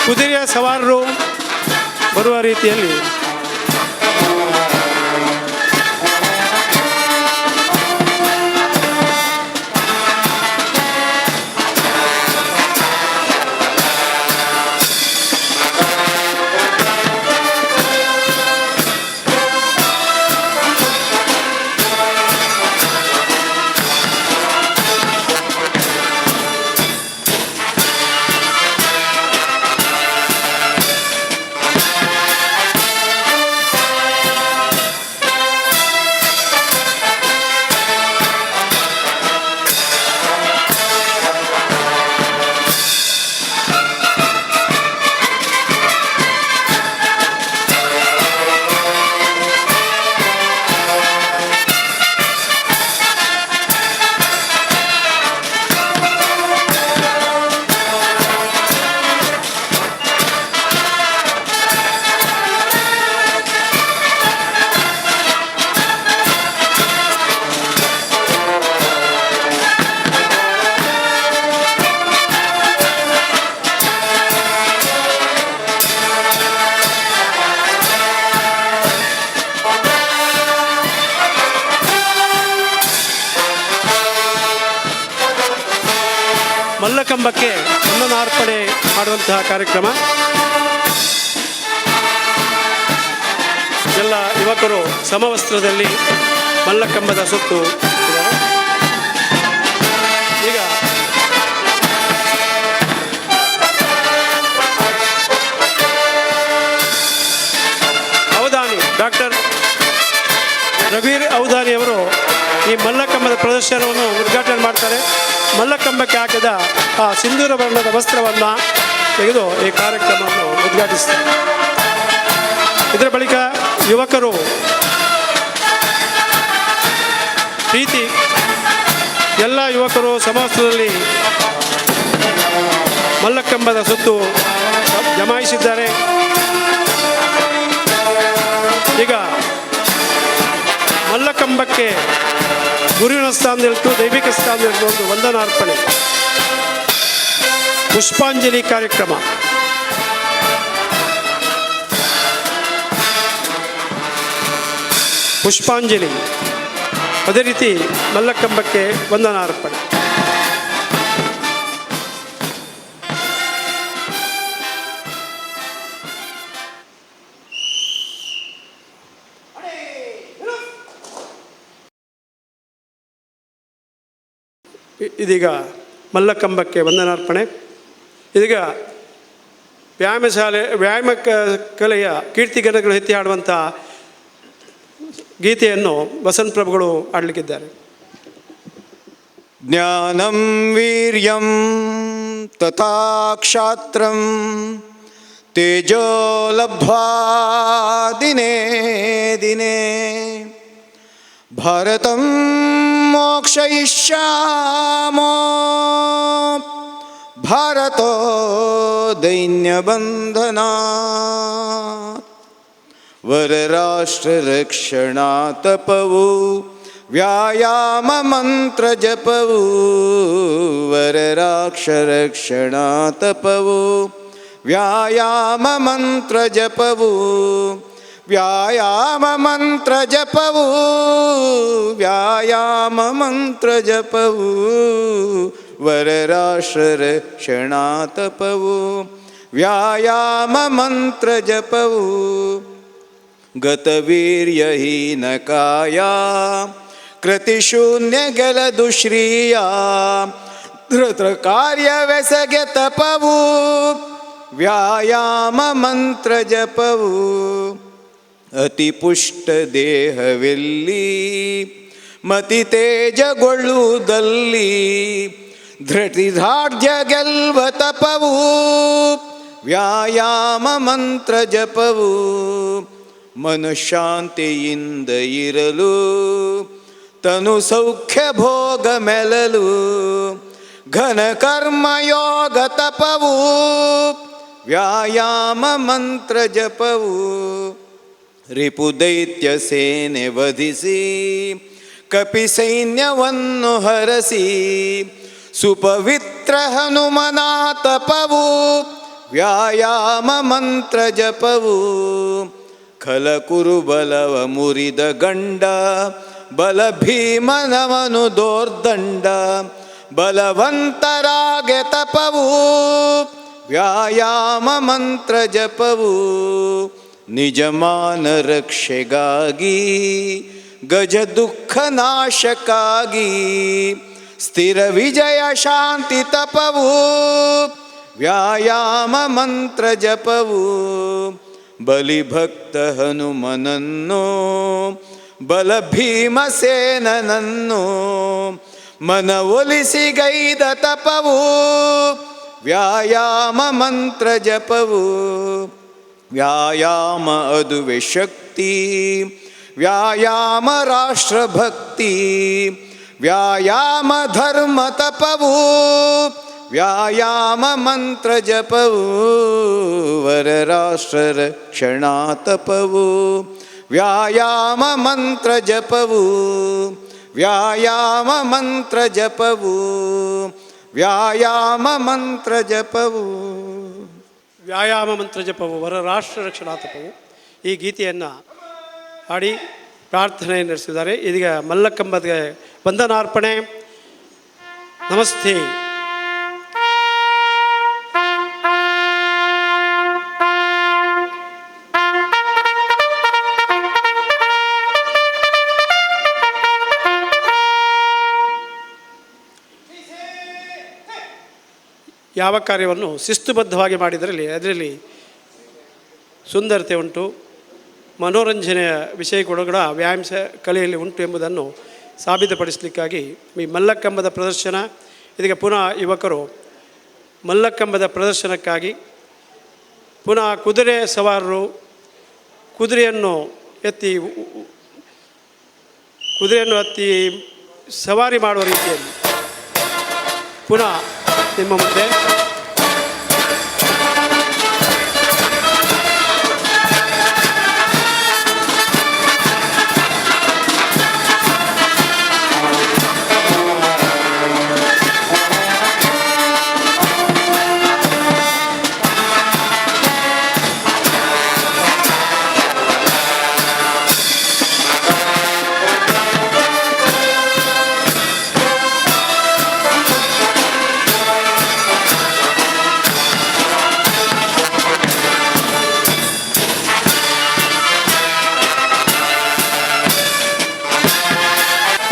ಕುದುರೆಯ ಸವಾರರು ಬರುವ ರೀತಿಯಲ್ಲಿ ಮಲ್ಲಕಂಬಕ್ಕೆ ವಂದನಾರ್ಪಣೆ ಮಾಡುವಂತಹ ಕಾರ್ಯಕ್ರಮ. ಎಲ್ಲ ಯುವಕರು ಸಮವಸ್ತ್ರದಲ್ಲಿ ಮಲ್ಲಕಂಬದ ಸುತ್ತು ಇದ್ದಾರೆ. ಈಗ ಅವಧಾನಿ ಡಾಕ್ಟರ್ ರಘುವೀರ್ ಅವಧಾನಿಯವರು ಈ ಮಲ್ಲಕಂಬದ ಪ್ರದರ್ಶನವನ್ನು ಉದ್ಘಾಟನೆ ಮಾಡ್ತಾರೆ. ಮಲ್ಲಕಂಬಕ್ಕೆ ಹಾಕಿದ ಆ ಸಿಂಧೂರ ಬಣ್ಣದ ವಸ್ತ್ರವನ್ನು ತೆಗೆದು ಈ ಕಾರ್ಯಕ್ರಮವನ್ನು ಉದ್ಘಾಟಿಸ್ತಾರೆ. ಇದರ ಬಳಿಕ ಯುವಕರು ಪ್ರೀತಿ ಎಲ್ಲ ಯುವಕರು ಸಮವಸ್ತ್ರದಲ್ಲಿ ಮಲ್ಲಕಂಬದ ಸುತ್ತು ಜಮಾಯಿಸಿದ್ದಾರೆ. ಈಗ ಮಲ್ಲಕಂಬಕ್ಕೆ ಗುರುವಿನ ಸ್ಥಾನದಲ್ಲಿಟ್ಟು ದೈವಿಕ ಸ್ಥಾನದಲ್ಲಿಟ್ಟು ಒಂದು ವಂದನಾರ್ಪಣೆ ಪುಷ್ಪಾಂಜಲಿ ಕಾರ್ಯಕ್ರಮ. ಪುಷ್ಪಾಂಜಲಿ ಅದೇ ರೀತಿ ಮಲ್ಲಕಂಬಕ್ಕೆ ವಂದನಾರ್ಪಣೆ. ಇದೀಗ ಮಲ್ಲಕಂಬಕ್ಕೆ ವಂದನಾರ್ಪಣೆ. ಇದೀಗ ವ್ಯಾಯಾಮ ಕಲೆಯ ಕೀರ್ತಿಗಣಗಳು ಎತ್ತಿ ಹಾಡುವಂಥ ಗೀತೆಯನ್ನು ವಸಂತ ಪ್ರಭುಗಳು ಆಡಲಿಕ್ಕಿದ್ದಾರೆ. ಜ್ಞಾನಂ ವೀರ್ಯಂ ತಥಾ ಕ್ಷಾತ್ರಂ ತೇಜೋ ಲಬ್ಧ್ವಾ ದಿನೇ ದಿನೇ ಭಾರತಂ ಮೋಕ್ಷಯಿಷ್ಯಾಮೋ ಭಾರತೋ ದೈನ್ಯಬಂಧನಾತ್ ವರರಾಷ್ಟ್ರರಕ್ಷಣಾತಪವು ವ್ಯಾಯಾಮ ಮಂತ್ರ ಜಪವು ವರರಾಕ್ಷರಕ್ಷಣಾತಪವು ವ್ಯಾಯಾಮ ಮಂತ್ರ ಜಪವು ವ್ಯಾಯಾಮ ಮಂತ್ರ ಜಪವು ವ್ಯಾಯಾಮ ಮಂತ್ರ ಜಪವು ವರರಾಷ್ಟ್ರರಕ್ಷಣಾತಪವು ವ್ಯಾಯಾಮ ಮಂತ್ರ ಜಪವು ಗತವೀರ್ಯಹೀನಕಾಯ ಕೃತಿಶೂನ್ಯಗಲದು ಶ್ರೀಯ ಧೃತ ಕಾರ್ಯವೆಸಗೆ ತಪವು ವ್ಯಾಯಾಮ ಮಂತ್ರ ಜಪವು ಅತಿ ಪುಷ್ಟ ದೇಹವೆಲ್ಲಿ ಮತಿ ತೇಜಗೊಳ್ಳುವುದಲ್ಲಿ ಧೃತಿಧಾರ್ಢ್ಯ ಗೆಲ್ವ ತಪವು ವ್ಯಾಯಾಮ ಮಂತ್ರ ಜಪವು ಮನಃಶಾಂತಿಯಿಂದ ಇರಲು ತನು ಸೌಖ್ಯ ಭೋಗ ಮೆಲಲು ಘನ ಕರ್ಮಯೋಗ ತಪವು ವ್ಯಾಯಾಮ ಮಂತ್ರ ಜಪವು ರಿಪು ದೈತ್ಯ ಸೇನೆ ವಧಿಸಿ ಕಪಿ ಸೈನ್ಯವನ್ನು ಹರಸಿ ಸುಪವಿತ್ರ ಹನುಮನಾ ತಪವು ವ್ಯಾಯಾಮ ಮಂತ್ರ ಜಪವು ಖಲಕುರು ಬಲವ ಮುರಿದ ಗಂಡ ಬಲ ಭೀಮನವನು ದೋರ್ದಂಡ ಬಲವಂತರಾಗೆ ತಪವು ವ್ಯಾಯಾಮ ಮಂತ್ರ ಜಪವು ನಿಜಮಾನ ರಕ್ಷೆಗಾಗಿ ಗಜ ದುಃಖ ನಾಶಕ್ಕಾಗಿ ಸ್ಥಿರ ವಿಜಯ ಶಾಂತಿ ತಪವು ವ್ಯಾಯಾಮ ಮಂತ್ರ ಜಪವು ಬಲಿಭಕ್ತ ಹನುಮನನ್ನು ಬಲ ಭೀಮಸೇನನನ್ನು ಮನ ಒಲಿಸಿಗೈದ ತಪವು ವ್ಯಾಯಾಮ ಮಂತ್ರ ಜಪವು ವ್ಯಾಯಾಮ ಅದುವೆ ಶಕ್ತಿ ವ್ಯಾಯಾಮ ರಾಷ್ಟ್ರಭಕ್ತಿ ವ್ಯಾಯಾಮ ಧರ್ಮ ತಪವು ವ್ಯಾಯಾಮ ಮಂತ್ರ ಜಪವು ವರ ರಾಷ್ಟ್ರ ರಕ್ಷಣಾ ತಪವು ವ್ಯಾಯಾಮ ಮಂತ್ರ ಜಪವು ವ್ಯಾಯಾಮ ಮಂತ್ರ ಜಪವು ವ್ಯಾಯಾಮ ಮಂತ್ರ ಜಪವು ವ್ಯಾಯಾಮ ಮಂತ್ರ ಜಪವು ವರ ರಾಷ್ಟ್ರ ರಕ್ಷಣಾ ತಪವು. ಈ ಗೀತೆಯನ್ನು ಹಾಡಿ ಪ್ರಾರ್ಥನೆ ನಡೆಸಿದ್ದಾರೆ. ಇದೀಗ ಮಲ್ಲಕಂಬದ ವಂದನಾರ್ಪಣೆ. ನಮಸ್ತೆ. ಯಾವ ಕಾರ್ಯವನ್ನು ಶಿಸ್ತುಬದ್ಧವಾಗಿ ಮಾಡಿದರಲ್ಲಿ ಅದರಲ್ಲಿ ಸುಂದರತೆ ಉಂಟು, ಮನೋರಂಜನೆಯ ವಿಷಯ ಕೂಡ ವ್ಯಾಯಾಮ ಕಲೆಯಲ್ಲಿ ಉಂಟು ಎಂಬುದನ್ನು ಸಾಬೀತುಪಡಿಸಲಿಕ್ಕಾಗಿ ಈ ಮಲ್ಲಕಂಬದ ಪ್ರದರ್ಶನ. ಇದೀಗ ಪುನಃ ಯುವಕರು ಮಲ್ಲಕಂಬದ ಪ್ರದರ್ಶನಕ್ಕಾಗಿ ಪುನಃ ಕುದುರೆ ಸವಾರರು ಕುದುರೆಯನ್ನು ಹತ್ತಿ ಸವಾರಿ ಮಾಡುವ ರೀತಿಯಲ್ಲಿ ಪುನಃ ನಿಮ್ಮ ಮುಂದೆ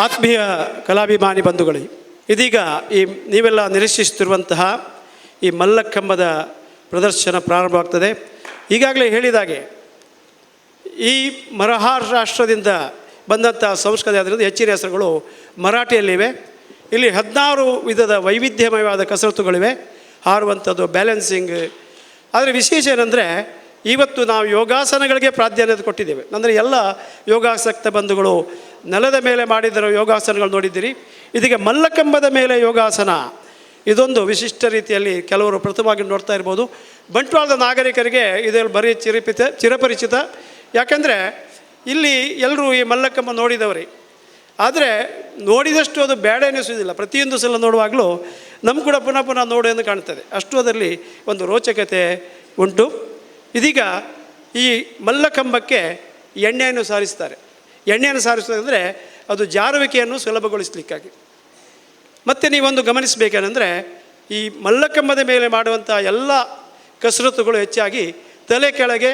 ಆತ್ಮೀಯ ಕಲಾಭಿಮಾನಿ ಬಂಧುಗಳೇ, ಇದೀಗ ನೀವೆಲ್ಲ ನಿರೀಕ್ಷಿಸುತ್ತಿರುವಂತಹ ಈ ಮಲ್ಲಕಂಬದ ಪ್ರದರ್ಶನ ಪ್ರಾರಂಭವಾಗ್ತದೆ. ಈಗಾಗಲೇ ಹೇಳಿದಾಗೆ ಈ ಮಹಾರಾಷ್ಟ್ರದಿಂದ ಬಂದಂಥ ಸಂಸ್ಕೃತಿ ಆದ್ದರಿಂದ ಹೆಚ್ಚಿನ ಹೆಸರುಗಳು ಮರಾಠಿಯಲ್ಲಿವೆ. ಇಲ್ಲಿ 16 ವಿಧದ ವೈವಿಧ್ಯಮಯವಾದ ಕಸರತ್ತುಗಳಿವೆ, ಹಾರುವಂಥದ್ದು, ಬ್ಯಾಲೆನ್ಸಿಂಗ್. ಆದರೆ ವಿಶೇಷ ಏನಂದರೆ ಇವತ್ತು ನಾವು ಯೋಗಾಸನಗಳಿಗೆ ಪ್ರಾಧಾನ್ಯತೆ ಕೊಟ್ಟಿದ್ದೇವೆ. ಅಂದರೆ ಎಲ್ಲ ಯೋಗಾಸಕ್ತ ಬಂಧುಗಳು ನೆಲದ ಮೇಲೆ ಮಾಡಿದ ಯೋಗಾಸನಗಳು ನೋಡಿದ್ದೀರಿ. ಇದೀಗ ಮಲ್ಲಕಂಬದ ಮೇಲೆ ಯೋಗಾಸನ, ಇದೊಂದು ವಿಶಿಷ್ಟ ರೀತಿಯಲ್ಲಿ ಕೆಲವರು ಪ್ರಥಮವಾಗಿ ನೋಡ್ತಾ ಇರ್ಬೋದು. ಬಂಟ್ವಾಳದ ನಾಗರಿಕರಿಗೆ ಇದರಲ್ಲಿ ಬರೀ ಚಿರಪರಿಚಿತ. ಯಾಕೆಂದರೆ ಇಲ್ಲಿ ಎಲ್ಲರೂ ಈ ಮಲ್ಲಕಂಬ ನೋಡಿದವರೇ. ಆದರೆ ನೋಡಿದಷ್ಟು ಅದು ಬೇಡ ಎನಿಸೋದಿಲ್ಲ. ಪ್ರತಿಯೊಂದು ಸಲ ನೋಡುವಾಗಲೂ ನಮ್ಗೆ ಕೂಡ ಪುನಃ ಪುನಃ ನೋಡೋದು ಕಾಣ್ತದೆ. ಅಷ್ಟು ಅದರಲ್ಲಿ ಒಂದು ರೋಚಕತೆ ಉಂಟು. ಇದೀಗ ಈ ಮಲ್ಲಕಂಬಕ್ಕೆ ಎಣ್ಣೆಯನ್ನು ಸಾರಿಸ್ತಾರೆ. ಎಣ್ಣೆಯನ್ನು ಸಾರಿಸೋದಂದರೆ ಅದು ಜಾರುವಿಕೆಯನ್ನು ಸುಲಭಗೊಳಿಸಲಿಕ್ಕಾಗಿ. ಮತ್ತು ನೀವೊಂದು ಗಮನಿಸಬೇಕೇನೆಂದರೆ ಈ ಮಲ್ಲಕಂಬದ ಮೇಲೆ ಮಾಡುವಂಥ ಎಲ್ಲ ಕಸರತ್ತುಗಳು ಹೆಚ್ಚಾಗಿ ತಲೆ ಕೆಳಗೆ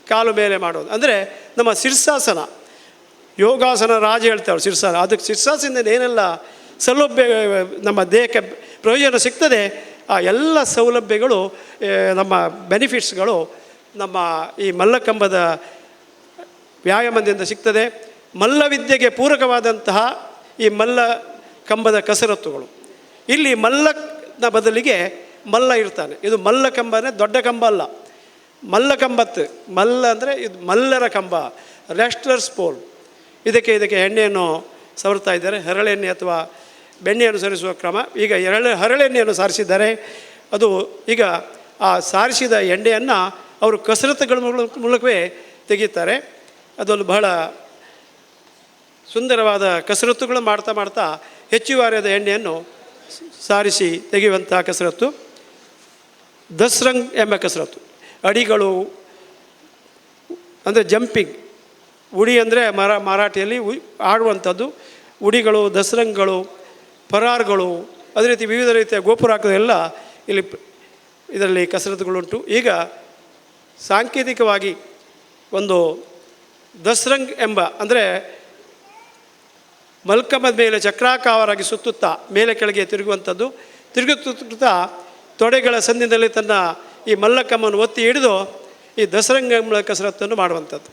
ಕಾಲು ಮೇಲೆ ಮಾಡೋದು. ಅಂದರೆ ನಮ್ಮ ಶೀರ್ಷಾಸನ, ಯೋಗಾಸನ ರಾಜ ಹೇಳ್ತಾವೆ ಶೀರ್ಷಾಸನ. ಅದಕ್ಕೆ ಶೀರ್ಷಾಸನದಿಂದ ಏನೆಲ್ಲ ಸೌಲಭ್ಯ ನಮ್ಮ ದೇಹಕ್ಕೆ ಪ್ರಯೋಜನ ಸಿಗ್ತದೆ, ಆ ಎಲ್ಲ ಸೌಲಭ್ಯಗಳು, ನಮ್ಮ ಬೆನಿಫಿಟ್ಸ್ಗಳು ನಮ್ಮ ಈ ಮಲ್ಲಕಂಬದ ವ್ಯಾಯಾಮದಿಂದ ಸಿಗ್ತದೆ. ಮಲ್ಲವಿದ್ಯೆಗೆ ಪೂರಕವಾದಂತಹ ಈ ಮಲ್ಲಕಂಬದ ಕಸರತ್ತುಗಳು. ಇಲ್ಲಿ ಮಲ್ಲನ ಬದಲಿಗೆ ಮಲ್ಲ ಇರ್ತಾನೆ. ಇದು ಮಲ್ಲಕಂಬನೇ, ದೊಡ್ಡ ಕಂಬ ಅಲ್ಲ, ಮಲ್ಲಕಂಬತ್ತು. ಮಲ್ಲ ಅಂದರೆ ಇದು ಮಲ್ಲರ ಕಂಬ, ರೆಸ್ಟ್ಲರ್ಸ್ ಪೋಲ್. ಇದಕ್ಕೆ ಎಣ್ಣೆಯನ್ನು ಸವರ್ತಾ ಇದ್ದಾರೆ. ಹರಳೆಣ್ಣೆ ಅಥವಾ ಬೆಣ್ಣೆಯನ್ನು ಸರಿಸುವ ಕ್ರಮ. ಈಗ ಹರಳೆಣ್ಣೆಯನ್ನು ಸಾರಿಸಿದ್ದಾರೆ. ಅದು ಈಗ ಆ ಸಾರಿಸಿದ ಎಣ್ಣೆಯನ್ನು ಅವರು ಕಸರತ್ತುಗಳ ಮೂಲಕವೇ ತೆಗೀತಾರೆ. ಅದೊಂದು ಬಹಳ ಸುಂದರವಾದ ಕಸರತ್ತುಗಳು ಮಾಡ್ತಾ ಹೆಚ್ಚುವರಿಯಾದ ಎಣ್ಣೆಯನ್ನು ಸಾರಿಸಿ ತೆಗೆಯುವಂಥ ಕಸರತ್ತು. ದಸ್ರಂಗ್ ಎಂಬ ಕಸರತ್ತು. ಅಡಿಗಳು ಅಂದರೆ ಜಂಪಿಂಗ್, ಉಡಿ ಅಂದರೆ ಮರಾಠಿಯಲ್ಲಿ ಆಡುವಂಥದ್ದು. ಉಡಿಗಳು, ದಸರಂಗಳು, ಪರಾರ್ಗಳು, ಅದೇ ರೀತಿ ವಿವಿಧ ರೀತಿಯ ಗೋಪುರ ಹಾಕೋದೆಲ್ಲ ಇಲ್ಲಿ ಇದರಲ್ಲಿ ಕಸರತ್ತುಗಳುಂಟು. ಈಗ ಸಾಂಕೇತಿಕವಾಗಿ ಒಂದು ದಸ್ರಂಗ್ ಎಂಬ ಅಂದರೆ ಮಲ್ಕಂಬದ ಮೇಲೆ ಚಕ್ರಾಕಾರವಾಗಿ ಸುತ್ತುತ್ತಾ ಮೇಲೆ ಕೆಳಗೆ ತಿರುಗುವಂಥದ್ದು. ತಿರುಗುತ್ತಾ ತೊಡೆಗಳ ಸಂದಿನಲ್ಲಿ ತನ್ನ ಈ ಮಲ್ಲಕಮ್ಮನ್ನು ಒತ್ತಿ ಹಿಡಿದು ಈ ದಸರಂಗ ಎಂಬ ಕಸರತ್ತನ್ನು ಮಾಡುವಂಥದ್ದು.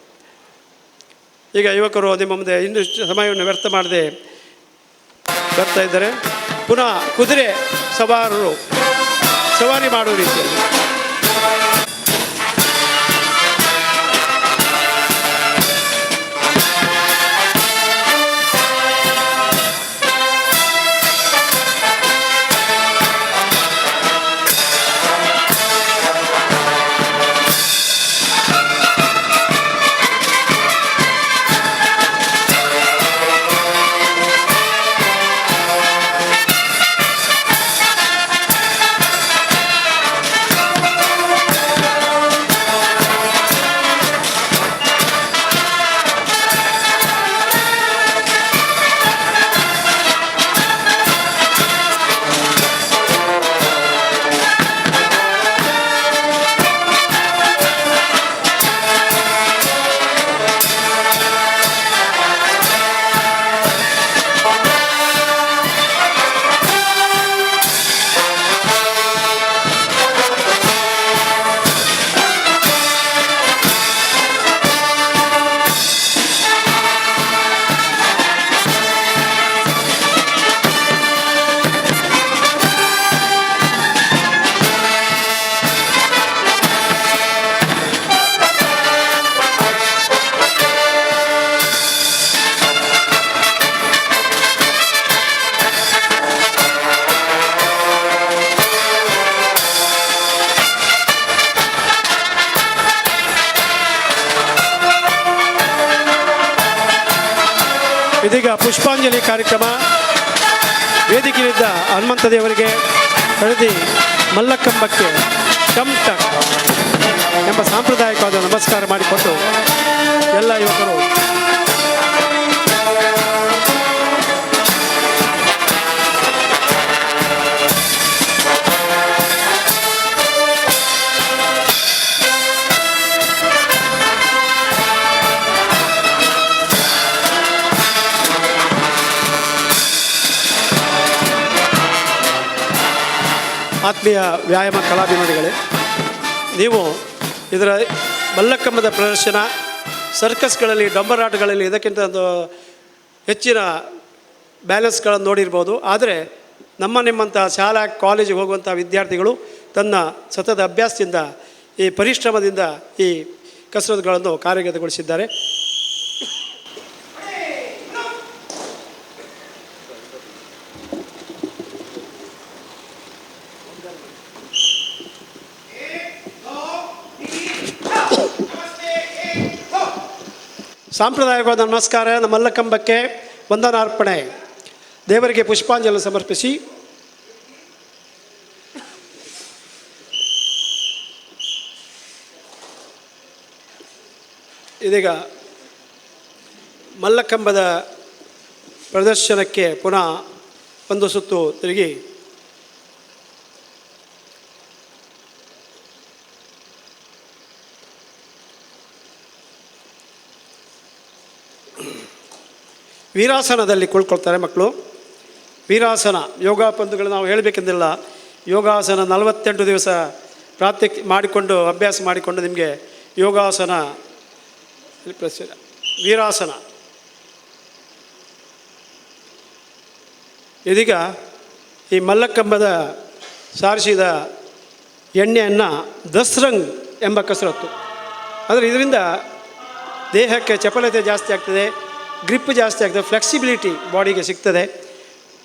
ಈಗ ಯುವಕರು ನಿಮ್ಮ ಮುಂದೆ ಇನ್ನಷ್ಟು ಸಮಯವನ್ನು ವ್ಯರ್ಥ ಮಾಡದೆ ಬರ್ತಾ ಇದ್ದಾರೆ. ಪುನಃ ಕುದುರೆ ಸವಾರರು ಸವಾರಿ ಮಾಡುವ ರೀತಿಯಲ್ಲಿ ಇದೀಗ ಪುಷ್ಪಾಂಜಲಿ ಕಾರ್ಯಕ್ರಮ. ವೇದಿಕೆಯಲ್ಲಿದ್ದ ಹನುಮಂತ ದೇವರಿಗೆ ಕಳೆದಿ ಮಲ್ಲಕಂಬಕ್ಕೆ ಕಮ್ಟ ಎಂಬ ಸಾಂಪ್ರದಾಯಿಕವಾದ ನಮಸ್ಕಾರ ಮಾಡಿಕೊಂಡು ಎಲ್ಲ ಯುವಕರು ಆತ್ಮೀಯ ವ್ಯಾಯಾಮ ಕಲಾಭಿಮಾನಿಗಳೇ, ನೀವು ಇದರ ಮಲ್ಲಕಂಬದ ಪ್ರದರ್ಶನ ಸರ್ಕಸ್ಗಳಲ್ಲಿ, ಡಂಬರಾಟಗಳಲ್ಲಿ ಇದಕ್ಕಿಂತ ಒಂದು ಹೆಚ್ಚಿನ ಬ್ಯಾಲೆನ್ಸ್ಗಳನ್ನು ನೋಡಿರ್ಬೋದು. ಆದರೆ ನಿಮ್ಮಂಥ ಶಾಲಾ ಕಾಲೇಜಿಗೆ ಹೋಗುವಂಥ ವಿದ್ಯಾರ್ಥಿಗಳು ತನ್ನ ಸತತ ಅಭ್ಯಾಸದಿಂದ, ಈ ಪರಿಶ್ರಮದಿಂದ ಈ ಕಸರತ್ತುಗಳನ್ನು ಕಾರ್ಯಗತಗೊಳಿಸಿದ್ದಾರೆ. ಸಾಂಪ್ರದಾಯಿಕವಾದ ನಮಸ್ಕಾರ, ಮಲ್ಲಕಂಬಕ್ಕೆ ವಂದನಾರ್ಪಣೆ, ದೇವರಿಗೆ ಪುಷ್ಪಾಂಜಲಿ ಸಮರ್ಪಿಸಿ ಇದೀಗ ಮಲ್ಲಕಂಬದ ಪ್ರದರ್ಶನಕ್ಕೆ ಪುನಃ ಒಂದು ಸುತ್ತು ತಿರುಗಿ ವೀರಾಸನದಲ್ಲಿ ಕುಳ್ಕೊಳ್ತಾರೆ ಮಕ್ಕಳು. ವೀರಾಸನ ಯೋಗ ಪಂದ್ಯಗಳು ನಾವು ಹೇಳಬೇಕೆಂದಿಲ್ಲ. ಯೋಗಾಸನ 48 ದಿವಸ ಮಾಡಿಕೊಂಡು ಅಭ್ಯಾಸ ಮಾಡಿಕೊಂಡು ನಿಮಗೆ ಯೋಗಾಸನ, ವೀರಾಸನ. ಇದೀಗ ಈ ಮಲ್ಲಕಂಬದ ಸಾರಿಸಿದ ಎಣ್ಣೆಯನ್ನು ದಸ್ರಂಗ್ ಎಂಬ ಕಸರತ್ತು. ಅಂದರೆ ಇದರಿಂದ ದೇಹಕ್ಕೆ ಚಪಲತೆ ಜಾಸ್ತಿ ಆಗ್ತದೆ, ಗ್ರಿಪ್ ಜಾಸ್ತಿ ಆಗ್ತದೆ, ಫ್ಲೆಕ್ಸಿಬಿಲಿಟಿ ಬಾಡಿಗೆ ಸಿಗ್ತದೆ.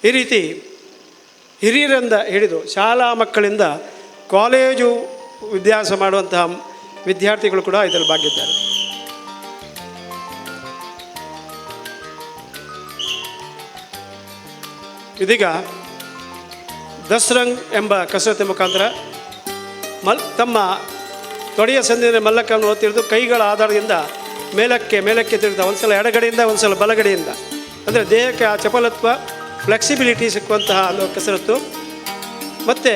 ಈ ರೀತಿ ಹಿರಿಯರಿಂದ ಹಿಡಿದು ಶಾಲಾ ಮಕ್ಕಳಿಂದ ಕಾಲೇಜು ವಿದ್ಯಾಭ್ಯಾಸ ಮಾಡುವಂತಹ ವಿದ್ಯಾರ್ಥಿಗಳು ಕೂಡ ಇದರಲ್ಲಿ ಭಾಗಿದ್ದಾರೆ. ಇದೀಗ ದಸ್ರಂಗ್ ಎಂಬ ಕಸರತ್ತಿನ ಮುಖಾಂತರ ತಮ್ಮ ತೊಡೆಯ ಸಂದಿನ ಮಲ್ಲಕ್ಕನ್ನು ಒತ್ತಿಡಿದು ಕೈಗಳ ಆಧಾರದಿಂದ ಮೇಲಕ್ಕೆ ತಿರುಗ್ತಾ ಒಂದು ಸಲ ಎಡಗಡೆಯಿಂದ ಒಂದು ಸಲ ಬಲಗಡೆಯಿಂದ, ಅಂದರೆ ದೇಹಕ್ಕೆ ಆ ಚಪಲತ್ವ ಫ್ಲೆಕ್ಸಿಬಿಲಿಟಿ ಸಿಕ್ಕುವಂತಹ ಒಂದು ಕಸರತ್ತು. ಮತ್ತು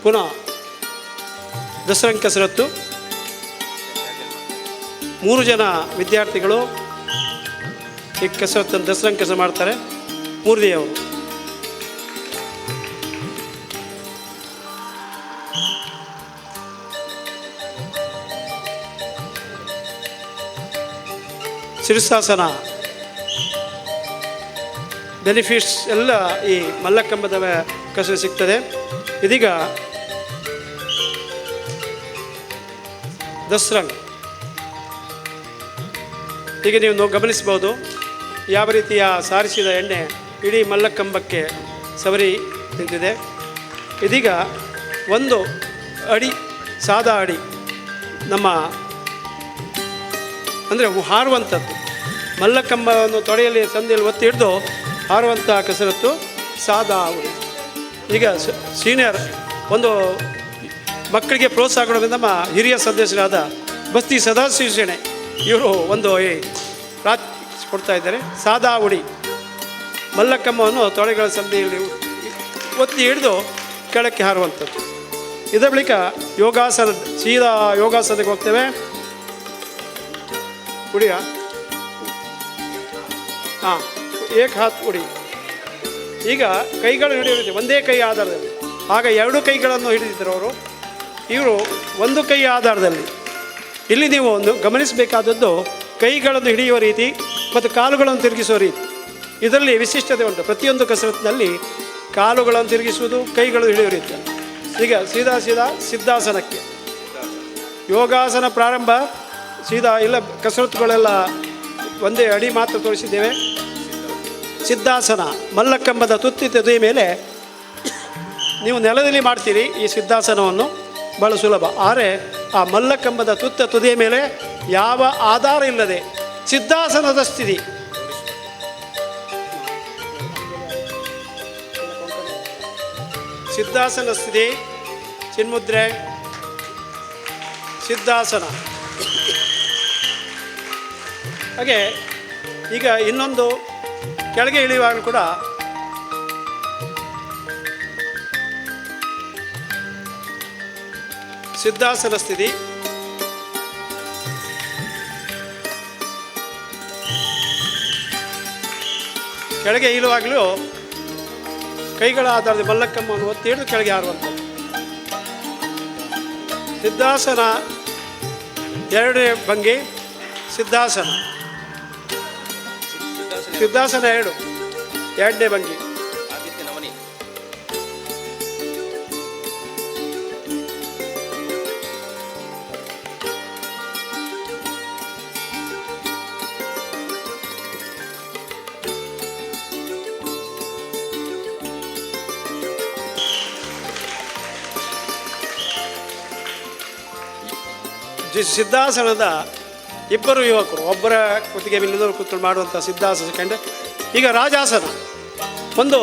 ಪುನಃ ದಸರಂಗ್ ಕಸರತ್ತು. 3 ಜನ ವಿದ್ಯಾರ್ಥಿಗಳು ಈ ಕಸರತ್ತನ್ನು ದಸರಂಗ್ ಕಸರತ್ತು ಮಾಡ್ತಾರೆ. ಮೂರನೆಯವರು ಶಿರಸಾಸನ ಬೆನಿಫಿಟ್ಸ್ ಎಲ್ಲ ಈ ಮಲ್ಲಕಂಬದ ಕಸರತ್ತು ಸಿಗ್ತದೆ. ಇದೀಗ ದಸರಂಗ್ ಈಗ ನೀವು ಗಮನಿಸ್ಬೋದು ಯಾವ ರೀತಿಯ ಸಾರಿಸಿದ ಎಣ್ಣೆ ಇಡೀ ಮಲ್ಲಕಂಬಕ್ಕೆ ಸವರಿ ನಿಂತಿದೆ. ಇದೀಗ 1 ಅಡಿ ಸಾದಾ ಅಡಿ ನಮ್ಮ ಅಂದರೆ ಹಾರುವಂಥದ್ದು ಮಲ್ಲಕಂಬವನ್ನು ತೊಡೆಯಲ್ಲಿ ಸಂದಿಯಲ್ಲಿ ಒತ್ತಿ ಹಿಡಿದು ಹಾರುವಂಥ ಕಸರತ್ತು ಸಾದಾ ಉಡಿ. ಈಗ ಸೀನಿಯರ್ ಒಂದು ಮಕ್ಕಳಿಗೆ ಪ್ರೋತ್ಸಾಹ ಕೊಡೋದ್ರಿಂದ ನಮ್ಮ ಹಿರಿಯ ಸದಸ್ಯರಾದ ಬಸ್ತಿ ಸದಾಶಿವ ಸೇಣೆ ಇವರು ಒಂದು ಕೊಡ್ತಾ ಇದ್ದಾರೆ. ಸಾದಾ ಉಡಿ ಮಲ್ಲಕಂಬವನ್ನು ತೊಡೆಗಳ ಸಂದಿಯಲ್ಲಿ ಒತ್ತಿ ಹಿಡಿದು ಕೆಳಕ್ಕೆ ಹಾರುವಂಥದ್ದು. ಇದರ ಬಳಿಕ ಯೋಗಾಸನ, ಸೀದಾ ಯೋಗಾಸನಕ್ಕೆ ಹೋಗ್ತೇವೆ. ಉಡಿಯ ಏಕ್ ಹಾತ್ ಉಡಿ. ಈಗ ಕೈಗಳು ಹಿಡಿಯುತ್ತೆ ಒಂದೇ ಕೈ ಆಧಾರದಲ್ಲಿ. ಆಗ 2 ಕೈಗಳನ್ನು ಹಿಡಿದಿದ್ದರು ಅವರು, ಇವರು 1 ಕೈ ಆಧಾರದಲ್ಲಿ. ಇಲ್ಲಿ ನೀವು ಒಂದು ಗಮನಿಸಬೇಕಾದದ್ದು ಕೈಗಳನ್ನು ಹಿಡಿಯುವ ರೀತಿ ಮತ್ತು ಕಾಲುಗಳನ್ನು ತಿರುಗಿಸುವ ರೀತಿ. ಇದರಲ್ಲಿ ವಿಶಿಷ್ಟತೆ ಉಂಟು. ಪ್ರತಿಯೊಂದು ಕಸರತ್ತಿನಲ್ಲಿ ಕಾಲುಗಳನ್ನು ತಿರುಗಿಸುವುದು, ಕೈಗಳು ಹಿಡಿಯುವ ರೀತಿ. ಈಗ ಸೀದಾ ಸಿದ್ಧಾಸನಕ್ಕೆ ಯೋಗಾಸನ ಪ್ರಾರಂಭ. ಸೀದಾ ಇಲ್ಲ ಕಸರತ್ತುಗಳೆಲ್ಲ ಒಂದೇ ಅಡಿ ಮಾತ್ರ ತೋರಿಸಿದ್ದೇವೆ. ಸಿದ್ಧಾಸನ ಮಲ್ಲಕಂಬದ ತುದಿಯ ಮೇಲೆ ನೀವು ನೆಲದಲ್ಲಿ ಮಾಡ್ತೀರಿ ಈ ಸಿದ್ಧಾಸನವನ್ನು, ಭಾಳ ಸುಲಭ. ಆದರೆ ಆ ಮಲ್ಲಕಂಬದ ತುದಿಯ ಮೇಲೆ ಯಾವ ಆಧಾರ ಇಲ್ಲದೆ ಸಿದ್ಧಾಸನದ ಸ್ಥಿತಿ. ಸಿದ್ಧಾಸನ ಸ್ಥಿತಿ, ಚಿನ್ಮುದ್ರೆ, ಸಿದ್ಧಾಸನ. ಹಾಗೆ ಈಗ ಇನ್ನೊಂದು ಕೆಳಗೆ ಇಳಿಯುವಾಗಲೂ ಕೂಡ ಸಿದ್ಧಾಸನ ಸ್ಥಿತಿ. ಕೆಳಗೆ ಇಳುವಾಗಲೂ ಕೈಗಳ ಆಧಾರದ ಮಲ್ಲಕಂಬವನ್ನು ಒತ್ತಿ ಹಿಡಿದು ಕೆಳಗೆ ಹಾರುವಂಥದ್ದು. ಸಿದ್ಧಾಸನ 2ನೇ ಭಂಗಿ. ಸಿದ್ಧಾಸನ 2ನೇ ಭಂಗಿ. ಸಿದ್ಧಾಸನದ 2 ಯುವಕರು, ಒಬ್ಬರ ಕುತ್ತಿಗೆ ಮೇಲೆ ಕೂತ್ಕೊಂಡು ಮಾಡುವಂಥ ಸಿದ್ಧಾಸನ ಕಂಡು. ಈಗ ರಾಜಾಸನ, ಒಂದು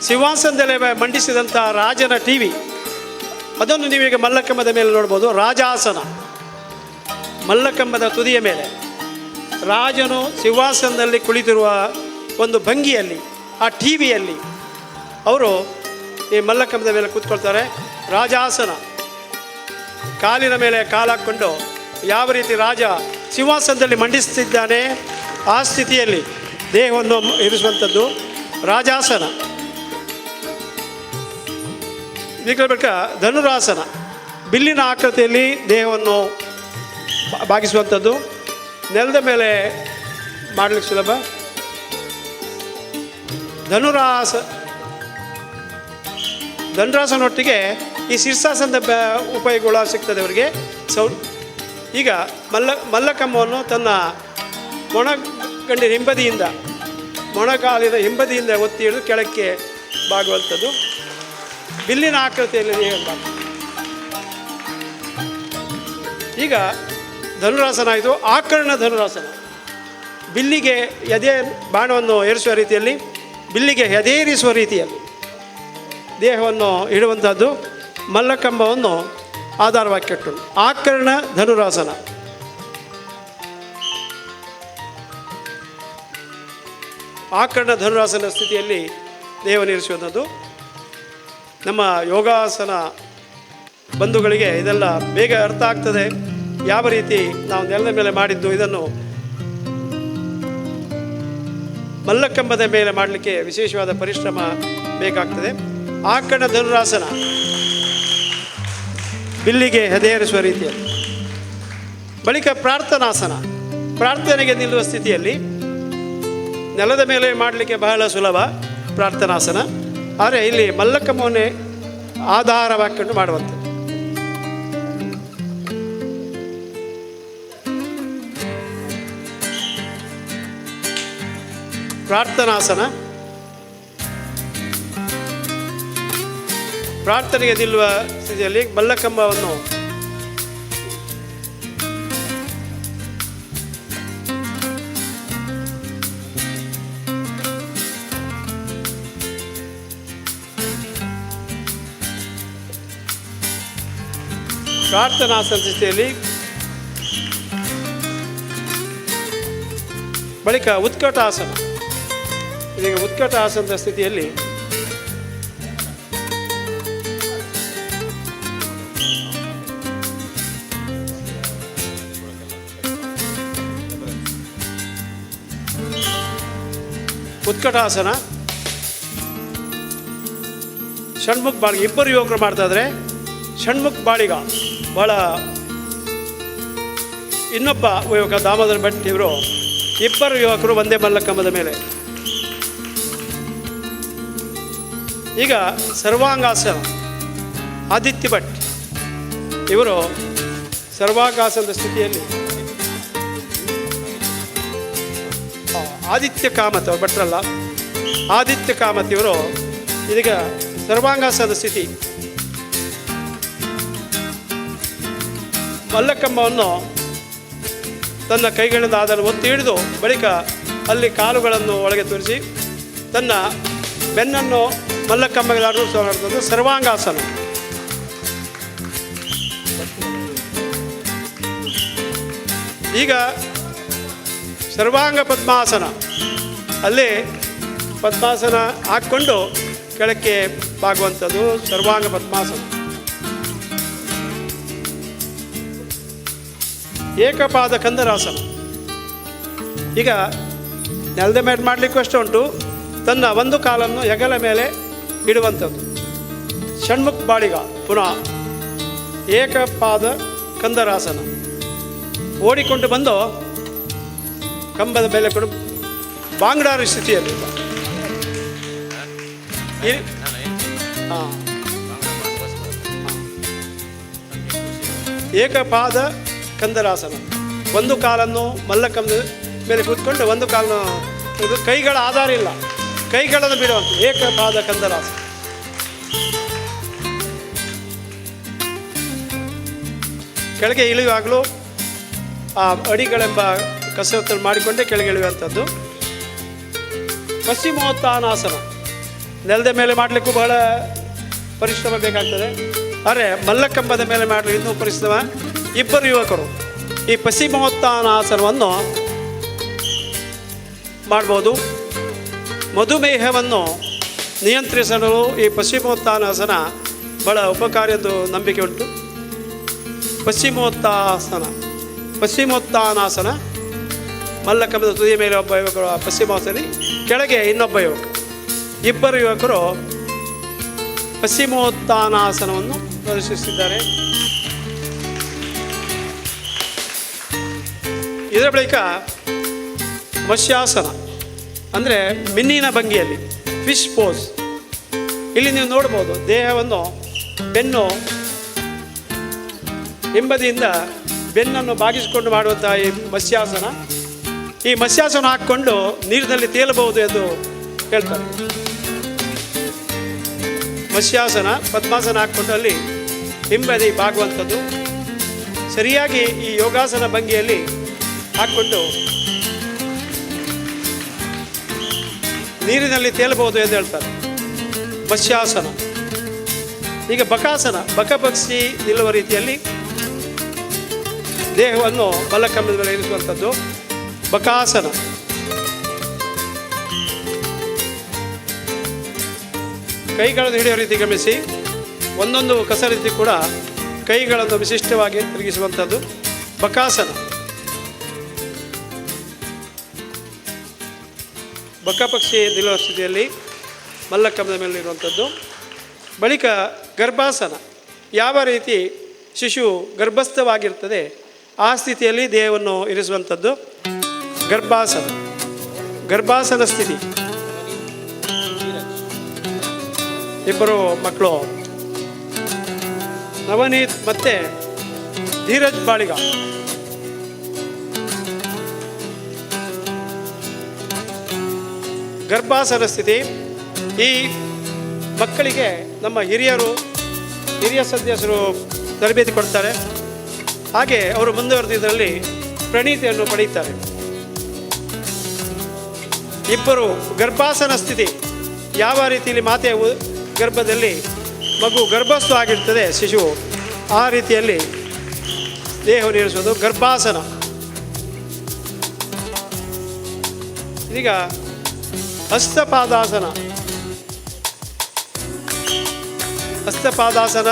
ಸಿಂಹಾಸನದಲ್ಲಿ ಮಂಡಿಸಿದಂಥ ರಾಜನ ಟಿವಿ, ಅದನ್ನು ನೀವೀಗ ಮಲ್ಲಕಂಬದ ಮೇಲೆ ನೋಡ್ಬೋದು. ರಾಜಾಸನ ಮಲ್ಲಕಂಬದ ತುದಿಯ ಮೇಲೆ ರಾಜನು ಸಿಂಹಾಸನದಲ್ಲಿ ಕುಳಿತಿರುವ ಒಂದು ಭಂಗಿಯಲ್ಲಿ, ಆ ಟಿವಿಯಲ್ಲಿ ಅವರು ಈ ಮಲ್ಲಕಂಬದ ಮೇಲೆ ಕೂತ್ಕೊಳ್ತಾರೆ. ರಾಜಾಸನ ಕಾಲಿನ ಮೇಲೆ ಕಾಲಾಕ್ಕೊಂಡು ಯಾವ ರೀತಿ ರಾಜ ಸಿಂಹಾಸನದಲ್ಲಿ ಮಂಡಿಸ್ತಿದ್ದಾನೆ ಆ ಸ್ಥಿತಿಯಲ್ಲಿ ದೇಹವನ್ನು ಇರಿಸುವಂಥದ್ದು ರಾಜಾಸನ. ಈಗ ಧನುರಾಸನ, ಬಿಲ್ಲಿನ ಆಕೃತಿಯಲ್ಲಿ ದೇಹವನ್ನು ಬಾಗಿಸುವಂಥದ್ದು. ನೆಲದ ಮೇಲೆ ಮಾಡಲಿಕ್ಕೆ ಸುಲಭ. ಧನುರಾಸನೊಟ್ಟಿಗೆ ಈ ಶೀರ್ಷಾಸನದ ಉಪಯೋಗಗಳು ಸಿಗ್ತದೆ ಅವರಿಗೆ. ಈಗ ಮಲ್ಲಕಂಬವನ್ನು ತನ್ನ ಮೊಣಗಂಡಿನ ಹಿಂಬದಿಯಿಂದ, ಮೊಣಗಾಲಿನ ಹಿಂಬದಿಯಿಂದ ಒತ್ತಿ ಹಿಡಿದು ಕೆಳಕ್ಕೆ ಬಾಗುವಂಥದ್ದು. ಬಿಲ್ಲಿನ ಆಕೃತಿಯಲ್ಲಿ ಈಗ ಧನುರಾಸನ ಆಯಿತು. ಆಕರ್ಣ ಧನುರಾಸನ, ಬಿಲ್ಲಿಗೆ ಎದೆ ಬಾಣವನ್ನು ಏರಿಸುವ ರೀತಿಯಲ್ಲಿ, ಬಿಲ್ಲಿಗೆ ಎದೇರಿಸುವ ರೀತಿಯಲ್ಲಿ ದೇಹವನ್ನು ಇಡುವಂಥದ್ದು ಮಲ್ಲಕಂಬವನ್ನು ಆಧಾರವಾಗಿಟ್ಟು. ಆಕರ್ಣ ಧನುರಾಸನ. ಆಕರ್ಣ ಧನುರಾಸನ ಸ್ಥಿತಿಯಲ್ಲಿ ದೇಹವನ್ನಿರಿಸುವಂಥದ್ದು. ನಮ್ಮ ಯೋಗಾಸನ ಬಂಧುಗಳಿಗೆ ಇದೆಲ್ಲ ಬೇಗ ಅರ್ಥ ಆಗ್ತದೆ. ಯಾವ ರೀತಿ ನಾವು ನೆಲದ ಮೇಲೆ ಮಾಡಿದ್ದು ಇದನ್ನು ಮಲ್ಲಕಂಬದ ಮೇಲೆ ಮಾಡಲಿಕ್ಕೆ ವಿಶೇಷವಾದ ಪರಿಶ್ರಮ ಬೇಕಾಗ್ತದೆ. ಆಕರ್ಣ ಧನುರಾಸನ ಬಿಲ್ಲಿಗೆ ಎದೆಯೇರಿಸುವ ರೀತಿಯಲ್ಲಿ. ಬಳಿಕ ಪ್ರಾರ್ಥನಾಸನ. ಪ್ರಾರ್ಥನೆಗೆ ನಿಲ್ಲುವ ಸ್ಥಿತಿಯಲ್ಲಿ ನೆಲದ ಮೇಲೆ ಮಾಡಲಿಕ್ಕೆ ಬಹಳ ಸುಲಭ ಪ್ರಾರ್ಥನಾಸನ. ಆದರೆ ಇಲ್ಲಿ ಮಲ್ಲಕಂಬವನ್ನೇ ಆಧಾರವಾಗಿಕೊಂಡು ಮಾಡುವಂಥದ್ದು. ಪ್ರಾರ್ಥನಾಸನ. ಪ್ರಾರ್ಥನೆಗೆ ನಿಲ್ಲುವ ಸ್ಥಿತಿಯಲ್ಲಿ ಮಲ್ಲಕಂಬವನ್ನು ಪ್ರಾರ್ಥನಾಸನ ಸ್ಥಿತಿಯಲ್ಲಿ. ಬಳಿಕ ಉತ್ಕಟಾಸನ. ಇದೀಗ ಉತ್ಕಟಾಸನದ ಸ್ಥಿತಿಯಲ್ಲಿ ಉತ್ಕಟಾಸನ ಷಣ್ಮುಖ ಬಾಳಿಗ. ಇಬ್ಬರು ಯುವಕರು ಮಾಡ್ತಾ ಇದ್ರೆ ಷಣ್ಮುಖ ಬಾಳಿಗ ಭಾಳ, ಇನ್ನೊಬ್ಬ ಯುವಕ ದಾಮೋದರ ಭಟ್ ಇವರು, ಇಬ್ಬರು ಯುವಕರು ಒಂದೇ ಮಲ್ಲಕಂಬದ ಮೇಲೆ. ಈಗ ಸರ್ವಾಂಗಾಸನ. ಆದಿತ್ಯ ಭಟ್ ಇವರು ಸರ್ವಾಂಗಾಸನದ ಸ್ಥಿತಿಯಲ್ಲಿ, ಆದಿತ್ಯ ಕಾಮತ್ ಅವರು ಭಟ್ರಲ್ಲ, ಆದಿತ್ಯ ಕಾಮತ್ ಇವರು ಇದೀಗ ಸರ್ವಾಂಗಾಸನದ ಸ್ಥಿತಿ. ಮಲ್ಲಕಂಬವನ್ನು ತನ್ನ ಕೈಗಳಿಂದ ಅದನ್ನು ಒತ್ತಿ ಹಿಡಿದು ಬಳಿಕ ಅಲ್ಲಿ ಕಾಲುಗಳನ್ನು ಒಳಗೆ ತೋರಿಸಿ ತನ್ನ ಬೆನ್ನನ್ನು ಮಲ್ಲಕಂಬಗೆ ಆಡಿಸುವಂಥದ್ದು ಸರ್ವಾಂಗಾಸನ. ಈಗ ಸರ್ವಾಂಗ ಪದ್ಮಾಸನ. ಅಲ್ಲಿ ಪದ್ಮಾಸನ ಹಾಕ್ಕೊಂಡು ಕೆಳಕ್ಕೆ ಬಾಗುವಂಥದ್ದು ಸರ್ವಾಂಗ ಪದ್ಮಾಸನ. ಏಕಪಾದ ಕಂದರಾಸನ. ಈಗ ನೆಲದ ಮೇಲೆ ಮಾಡಲಿಕ್ಕೂ ಅಷ್ಟು ಉಂಟು, ತನ್ನ ಒಂದು ಕಾಲನ್ನು ಹೆಗಲ ಮೇಲೆ ಇಡುವಂಥದ್ದು ಷಣ್ಮುಖ ಬಾಳಿಗ. ಪುನಃ ಏಕಪಾದ ಕಂದರಾಸನ. ಓಡಿಕೊಂಡು ಬಂದು ಕಂಬದ ಮೇಲೆ ಕೊಡು ಬಾಂಗ್ಡಾರಿ ಸ್ಥಿತಿಯಲ್ಲಿ. ಏಕಪಾದ ಕಂದರಾಸನ. ಒಂದು ಕಾಲನ್ನು ಮಲ್ಲಕಂಬದ ಮೇಲೆ ಕೂತ್ಕೊಂಡು ಒಂದು ಕಾಲನ್ನು, ಇದು ಕೈಗಳ ಆಧಾರ ಇಲ್ಲ, ಕೈಗಳನ್ನು ಬಿಡುವಂಥ ಏಕಪಾದ ಕಂದರಾಸನ. ಕೆಳಗೆ ಇಳಿಯುವಾಗಲೂ ಆ ಅಡಿಗಳೆಂಬ ಕಸರತ್ತನ್ನು ಮಾಡಿಕೊಂಡೇ ಕೆಳಗೆ ಇಳಿಯುವಂಥದ್ದು. ಪಶ್ಚಿಮೋತ್ಥಾನಾಸನ. ನೆಲದ ಮೇಲೆ ಮಾಡಲಿಕ್ಕೂ ಬಹಳ ಪರಿಶ್ರಮ ಬೇಕಾಗ್ತದೆ, ಆದರೆ ಮಲ್ಲಕಂಬದ ಮೇಲೆ ಮಾಡಲಿಕ್ಕೆ ಇನ್ನೂ ಪರಿಶ್ರಮ. ಇಬ್ಬರು ಯುವಕರು ಈ ಪಶ್ಚಿಮೋತ್ಥಾನಾಸನವನ್ನು ಮಾಡ್ಬೋದು. ಮಧುಮೇಹವನ್ನು ನಿಯಂತ್ರಿಸಲು ಈ ಪಶ್ಚಿಮೋತ್ಥಾನಾಸನ ಬಹಳ ಉಪಕಾರಿ ಎಂದು ನಂಬಿಕೆ ಉಂಟು. ಪಶ್ಚಿಮೋತ್ಥಾನಾಸನ ಮಲ್ಲಕಂಬದ ತುದಿಯ ಮೇಲೆ ಒಬ್ಬ ಯುವಕರು ಪಶ್ಚಿಮೋತ್ಥಾನ, ಕೆಳಗೆ ಇನ್ನೊಬ್ಬ ಯುವಕ. ಇಬ್ಬರು ಯುವಕರು ಪಶ್ಚಿಮೋತ್ಥಾನಾಸನವನ್ನು ಪ್ರದರ್ಶಿಸಿದ್ದಾರೆ. ಇದರ ಬಳಿಕ ಮತ್ಸ್ಯಾಸನ ಅಂದರೆ ಮೀನಿನ ಭಂಗಿಯಲ್ಲಿ, ಫಿಶ್ ಪೋಸ್. ಇಲ್ಲಿ ನೀವು ನೋಡ್ಬೋದು ದೇಹವನ್ನು ಬೆನ್ನು ಹಿಂಬದಿಯಿಂದ ಬೆನ್ನನ್ನು ಬಾಗಿಸಿಕೊಂಡು ಮಾಡುವಂತಹ ಈ ಮತ್ಸ್ಯಾಸನ. ಈ ಮತ್ಸ್ಯಾಸನ ಹಾಕ್ಕೊಂಡು ನೀರಿನಲ್ಲಿ ತೇಲಬಹುದು ಎಂದು ಹೇಳ್ತಾರೆ. ಮತ್ಸ್ಯಾಸನ ಪದ್ಮಾಸನ ಹಾಕ್ಕೊಂಡು ಅಲ್ಲಿ ಹಿಂಬದಿ ಬಾಗುವಂಥದ್ದು. ಸರಿಯಾಗಿ ಈ ಯೋಗಾಸನ ಭಂಗಿಯಲ್ಲಿ ಹಾಕ್ಕೊಂಡು ನೀರಿನಲ್ಲಿ ತೇಲಬಹುದು ಎಂದು ಹೇಳ್ತಾರೆ. ಮತ್ಸ್ಯಾಸನ. ಈಗ ಬಕಾಸನ, ಬಕಪಕ್ಷಿ ನಿಲ್ಲುವ ರೀತಿಯಲ್ಲಿ ದೇಹವನ್ನು ಮಲ್ಲಕಂಬದ ಮೇಲೆ ಇರಿಸುವಂಥದ್ದು ಬಕಾಸನ. ಕೈಗಳನ್ನು ಹಿಡಿಯೋ ರೀತಿ ಗಮನಿಸಿ. ಒಂದೊಂದು ಕಸ ರೀತಿ ಕೂಡ ಕೈಗಳನ್ನು ವಿಶಿಷ್ಟವಾಗಿ ತಿರುಗಿಸುವಂಥದ್ದು ಬಕಾಸನ. ಬಕಪಕ್ಷಿ ನಿಲ್ಲುವ ಸ್ಥಿತಿಯಲ್ಲಿ ಮಲ್ಲಕಂಬದ ಮೇಲೆ ಇರುವಂಥದ್ದು. ಬಳಿಕ ಗರ್ಭಾಸನ. ಯಾವ ರೀತಿ ಶಿಶು ಗರ್ಭಸ್ಥವಾಗಿರ್ತದೆ ಆ ಸ್ಥಿತಿಯಲ್ಲಿ ದೇಹವನ್ನು ಇರಿಸುವಂಥದ್ದು ಗರ್ಭಾಸನ. ಗರ್ಭಾಸನ ಸ್ಥಿತಿ. ಇಬ್ಬರು ಮಕ್ಕಳು ನವನೀತ್ ಮತ್ತು ಧೀರಜ್ ಬಾಳಿಗ. ಗರ್ಭಾಸನ ಸ್ಥಿತಿ. ಈ ಮಕ್ಕಳಿಗೆ ನಮ್ಮ ಹಿರಿಯ ಸದಸ್ಯರು ತರಬೇತಿ ಕೊಡ್ತಾರೆ. ಹಾಗೆ ಅವರು ಮುಂದುವರೆದಿದ್ದರಲ್ಲಿ ಪ್ರಣೀತಿಯನ್ನು ಪಡೆಯುತ್ತಾರೆ. ಇಬ್ಬರು ಗರ್ಭಾಸನ ಸ್ಥಿತಿ. ಯಾವ ರೀತಿಯಲ್ಲಿ ಮಾತೆಯ ಗರ್ಭದಲ್ಲಿ ಮಗು ಗರ್ಭಸ್ಥ ಆಗಿರ್ತದೆ ಶಿಶು, ಆ ರೀತಿಯಲ್ಲಿ ದೇಹವನ್ನು ಇರಿಸುವುದು ಗರ್ಭಾಸನ. ಈಗ ಹಸ್ತಪಾದಾಸನ. ಹಸ್ತಪಾದಾಸನ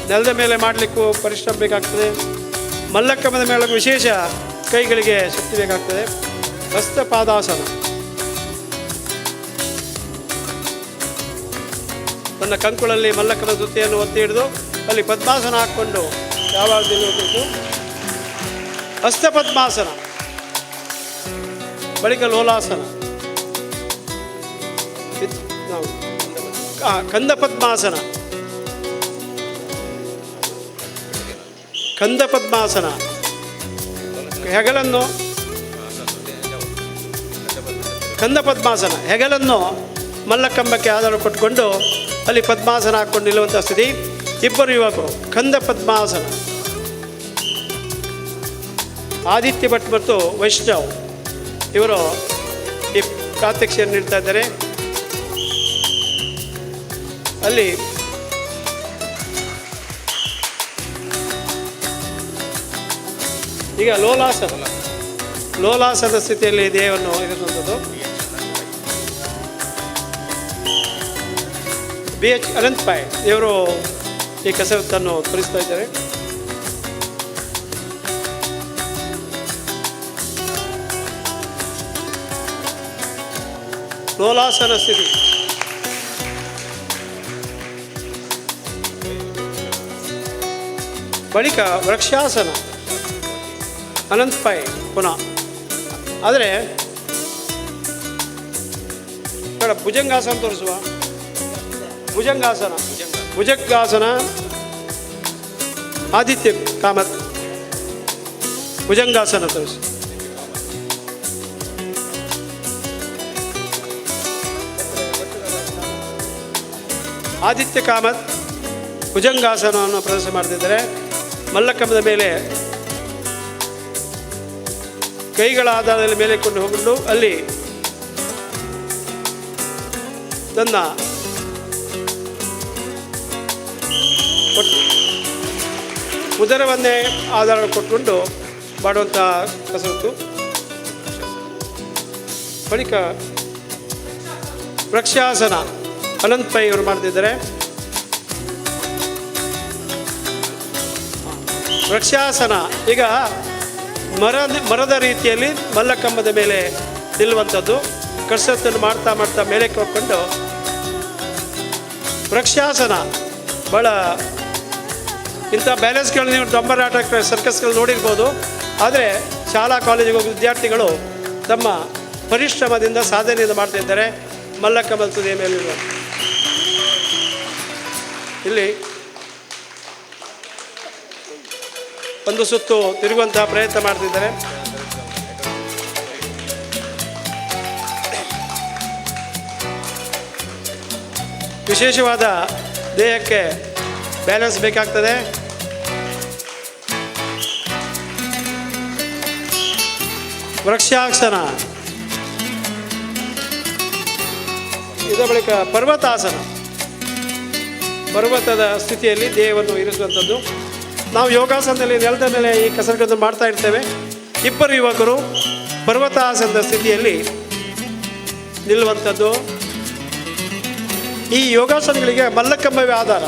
ನೆಲದ ಮೇಲೆ ಮಾಡಲಿಕ್ಕೂ ಪರಿಶ್ರಮ ಬೇಕಾಗ್ತದೆ. ಮಲ್ಲಕಂಬದ ಮೇಲೆ ವಿಶೇಷ ಕೈಗಳಿಗೆ ಶಕ್ತಿ ಬೇಕಾಗ್ತದೆ. ಹಸ್ತಪಾದಾಸನ. ತನ್ನ ಕಂಕುಳಲ್ಲಿ ಮಲ್ಲಕಂಬದ ಜೊತೆಯನ್ನು ಒತ್ತಿ ಹಿಡಿದು ಅಲ್ಲಿ ಪದ್ಮಾಸನ ಹಾಕ್ಕೊಂಡು ಯಾವಾಗ ನಿಲ್ಲಬೇಕು. ಹಸ್ತಪದ್ಮಾಸನ. ಬಳಿಕ ಲೋಲಾಸನ. ನಾವು ಕಂದಪದ್ಮಾಸನ. ಕಂದಪದ್ಮಾಸನ. ಹೆಗಲನ್ನು ಕಂದಪದ್ಮಾಸನ. ಹೆಗಲನ್ನು ಮಲ್ಲಕಂಬಕ್ಕೆ ಆಧಾರ ಕೊಟ್ಟುಕೊಂಡು ಅಲ್ಲಿ ಪದ್ಮಾಸನ ಹಾಕ್ಕೊಂಡು ನಿಲ್ಲುವಂಥ ಸ್ಥಿತಿ. ಇಬ್ಬರು ಯುವಕರು ಕಂದಪದ್ಮಾಸನ. ಆದಿತ್ಯ ಭಟ್ ಮತ್ತು ವೈಷ್ಣವ್ ಇವರು ಈ ಪ್ರಾತ್ಯಕ್ಷಿಯನ್ನು ನೀಡ್ತಾ ಇದ್ದಾರೆ. ಅಲ್ಲಿ ಈಗ ಲೋಲಾಸನ ಸ್ಥಿತಿಯಲ್ಲಿ ದೇಹವನ್ನು ಇರುವಂಥದ್ದು. BH ಅನಂತ್ ಪಾಯ್ ಇವರು ಈ ಕಸರತ್ತನ್ನು ತೋರಿಸ್ತಾ ಇದ್ದಾರೆ. ಲೋಲಾಸನ ಸ್ಥಿತಿ. ಬಳಿಕ ವೃಕ್ಷಾಸನ. ಅನಂತ್ ಪೈ ಪುನಃ. ಆದರೆ ಬೇಡ, ಭುಜಂಗಾಸನ ತೋರಿಸುವ. ಭುಜಂಗಾಸನ ಆದಿತ್ಯ ಕಾಮತ್. ಭುಜಂಗಾಸನ ತೋರಿಸು. ಆದಿತ್ಯ ಕಾಮತ್ ಭುಜಂಗಾಸನವನ್ನು ಪ್ರದರ್ಶನ ಮಾಡ್ತಿದ್ದಾರೆ. ಮಲ್ಲಕಂಬದ ಮೇಲೆ ಕೈಗಳ ಆಧಾರದಲ್ಲಿ ಮೇಲೆ ಕೊಂಡು ಹೋಗಲು ಅಲ್ಲಿ ತನ್ನ ಉದರವನ್ನೇ ಆಧಾರ ಕೊಟ್ಟುಕೊಂಡು ಮಾಡುವಂಥ ಕಸರತ್ತು. ಬಳಿಕ ವೃಕ್ಷಾಸನ ಅನಂತ್ ಪೈ ಅವರು ಮಾಡ್ತಿದ್ದಾರೆ. ವೃಕ್ಷಾಸನ ಈಗ ಮರದ ರೀತಿಯಲ್ಲಿ ಮಲ್ಲಕಂಬದ ಮೇಲೆ ನಿಲ್ಲುವಂಥದ್ದು. ಕಸರತ್ತನ್ನು ಮಾಡ್ತಾ ಮಾಡ್ತಾ ಮೇಲೆ ಹೋಗ್ಕೊಂಡು ವೃಕ್ಷಾಸನ. ಭಾಳ ಇಂಥ ಬ್ಯಾಲೆನ್ಸ್ಗಳು ನೀವು ಡಂಬರ್ ಆಟ ಸರ್ಕಸ್ಗಳು ನೋಡಿರ್ಬೋದು. ಆದರೆ ಶಾಲಾ ಕಾಲೇಜಿಗೆ ಹೋಗಿ ವಿದ್ಯಾರ್ಥಿಗಳು ತಮ್ಮ ಪರಿಶ್ರಮದಿಂದ ಸಾಧನೆಯಿಂದ ಮಾಡ್ತಾಯಿದ್ದಾರೆ. ಮಲ್ಲಕಂಬದ ತುದಿಯ ಮೇಲಿರುವ ಇಲ್ಲಿ ಒಂದು ಸುತ್ತು ತಿರುಗುವಂತಹ ಪ್ರಯತ್ನ ಮಾಡ್ತಿದ್ದಾರೆ. ವಿಶೇಷವಾದ ದೇಹಕ್ಕೆ ಬ್ಯಾಲೆನ್ಸ್ ಬೇಕಾಗ್ತದೆ. ವೃಕ್ಷಾಸನ. ಇದರ ಬಳಿಕ ಪರ್ವತಾಸನ, ಪರ್ವತದ ಸ್ಥಿತಿಯಲ್ಲಿ ದೇಹವನ್ನು ಇರಿಸುವಂಥದ್ದು. ನಾವು ಯೋಗಾಸನದಲ್ಲಿ ನೆಲದ ಮೇಲೆ ಈ ಕಸರತ್ತನ್ನು ಮಾಡ್ತಾ ಇರ್ತೇವೆ. ಇಬ್ಬರು ಯುವಕರು ಪರ್ವತಾಸನದ ಸ್ಥಿತಿಯಲ್ಲಿ ನಿಲ್ಲುವಂಥದ್ದು. ಈ ಯೋಗಾಸನಗಳಿಗೆ ಮಲ್ಲಕಂಬವೇ ಆಧಾರ.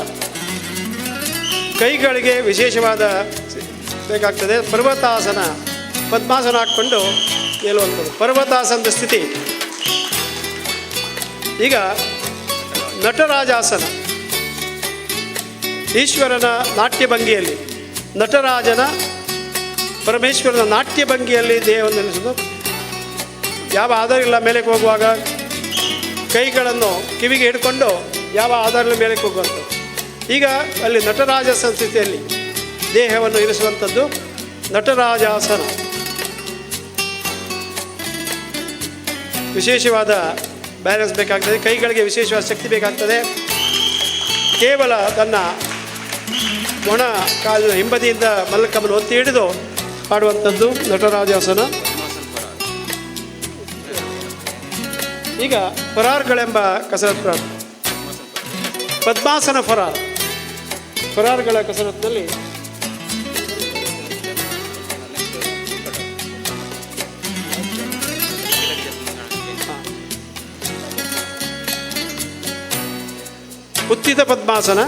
ಕೈಗಳಿಗೆ ವಿಶೇಷವಾದ ಬೇಕಾಗ್ತದೆ. ಪರ್ವತಾಸನ, ಪದ್ಮಾಸನ ಹಾಕ್ಕೊಂಡು ನಿಲ್ಲುವಂಥದ್ದು ಪರ್ವತಾಸನದ ಸ್ಥಿತಿ. ಈಗ ನಟರಾಜಾಸನ, ಈಶ್ವರನ ನಾಟ್ಯ ಭಂಗಿಯಲ್ಲಿ, ನಟರಾಜನ ಪರಮೇಶ್ವರನ ನಾಟ್ಯ ಭಂಗಿಯಲ್ಲಿ ದೇಹವನ್ನು ನಿಲ್ಲಿಸೋದು. ಯಾವ ಆಧಾರ ಇಲ್ಲ ಮೇಲಕ್ಕೆ ಹೋಗುವಾಗ ಕೈಗಳನ್ನು ಕಿವಿಗೆ ಹಿಡ್ಕೊಂಡು ಯಾವ ಆಧಾರದ ಮೇಲಕ್ಕೆ ಹೋಗುವಂಥದ್ದು. ಈಗ ಅಲ್ಲಿ ನಟರಾಜಾಸನ ಸ್ಥಿತಿಯಲ್ಲಿ ದೇಹವನ್ನು ಇರಿಸುವಂಥದ್ದು ನಟರಾಜಾಸನ. ವಿಶೇಷವಾದ ಬ್ಯಾಲೆನ್ಸ್ ಬೇಕಾಗ್ತದೆ, ಕೈಗಳಿಗೆ ವಿಶೇಷವಾದ ಶಕ್ತಿ ಬೇಕಾಗ್ತದೆ. ಕೇವಲ ತನ್ನ ಮೊಣ ಕಾಲಿನ ಹಿಂಬದಿಯಿಂದ ಮಲ್ಲಕಂಬನ್ನು ಒತ್ತಿ ಹಿಡಿದು ಆಡುವಂಥದ್ದು ನಟರಾಜಾಸನ. ಈಗ ಫರಾರ್ಗಳೆಂಬ ಕಸರತ್ತು, ಪದ್ಮಾಸನ ಫರಾರ್. ಫರಾರ್ಗಳ ಕಸರತ್ತಿನಲ್ಲಿ ಉತ್ತಿತ ಪದ್ಮಾಸನ,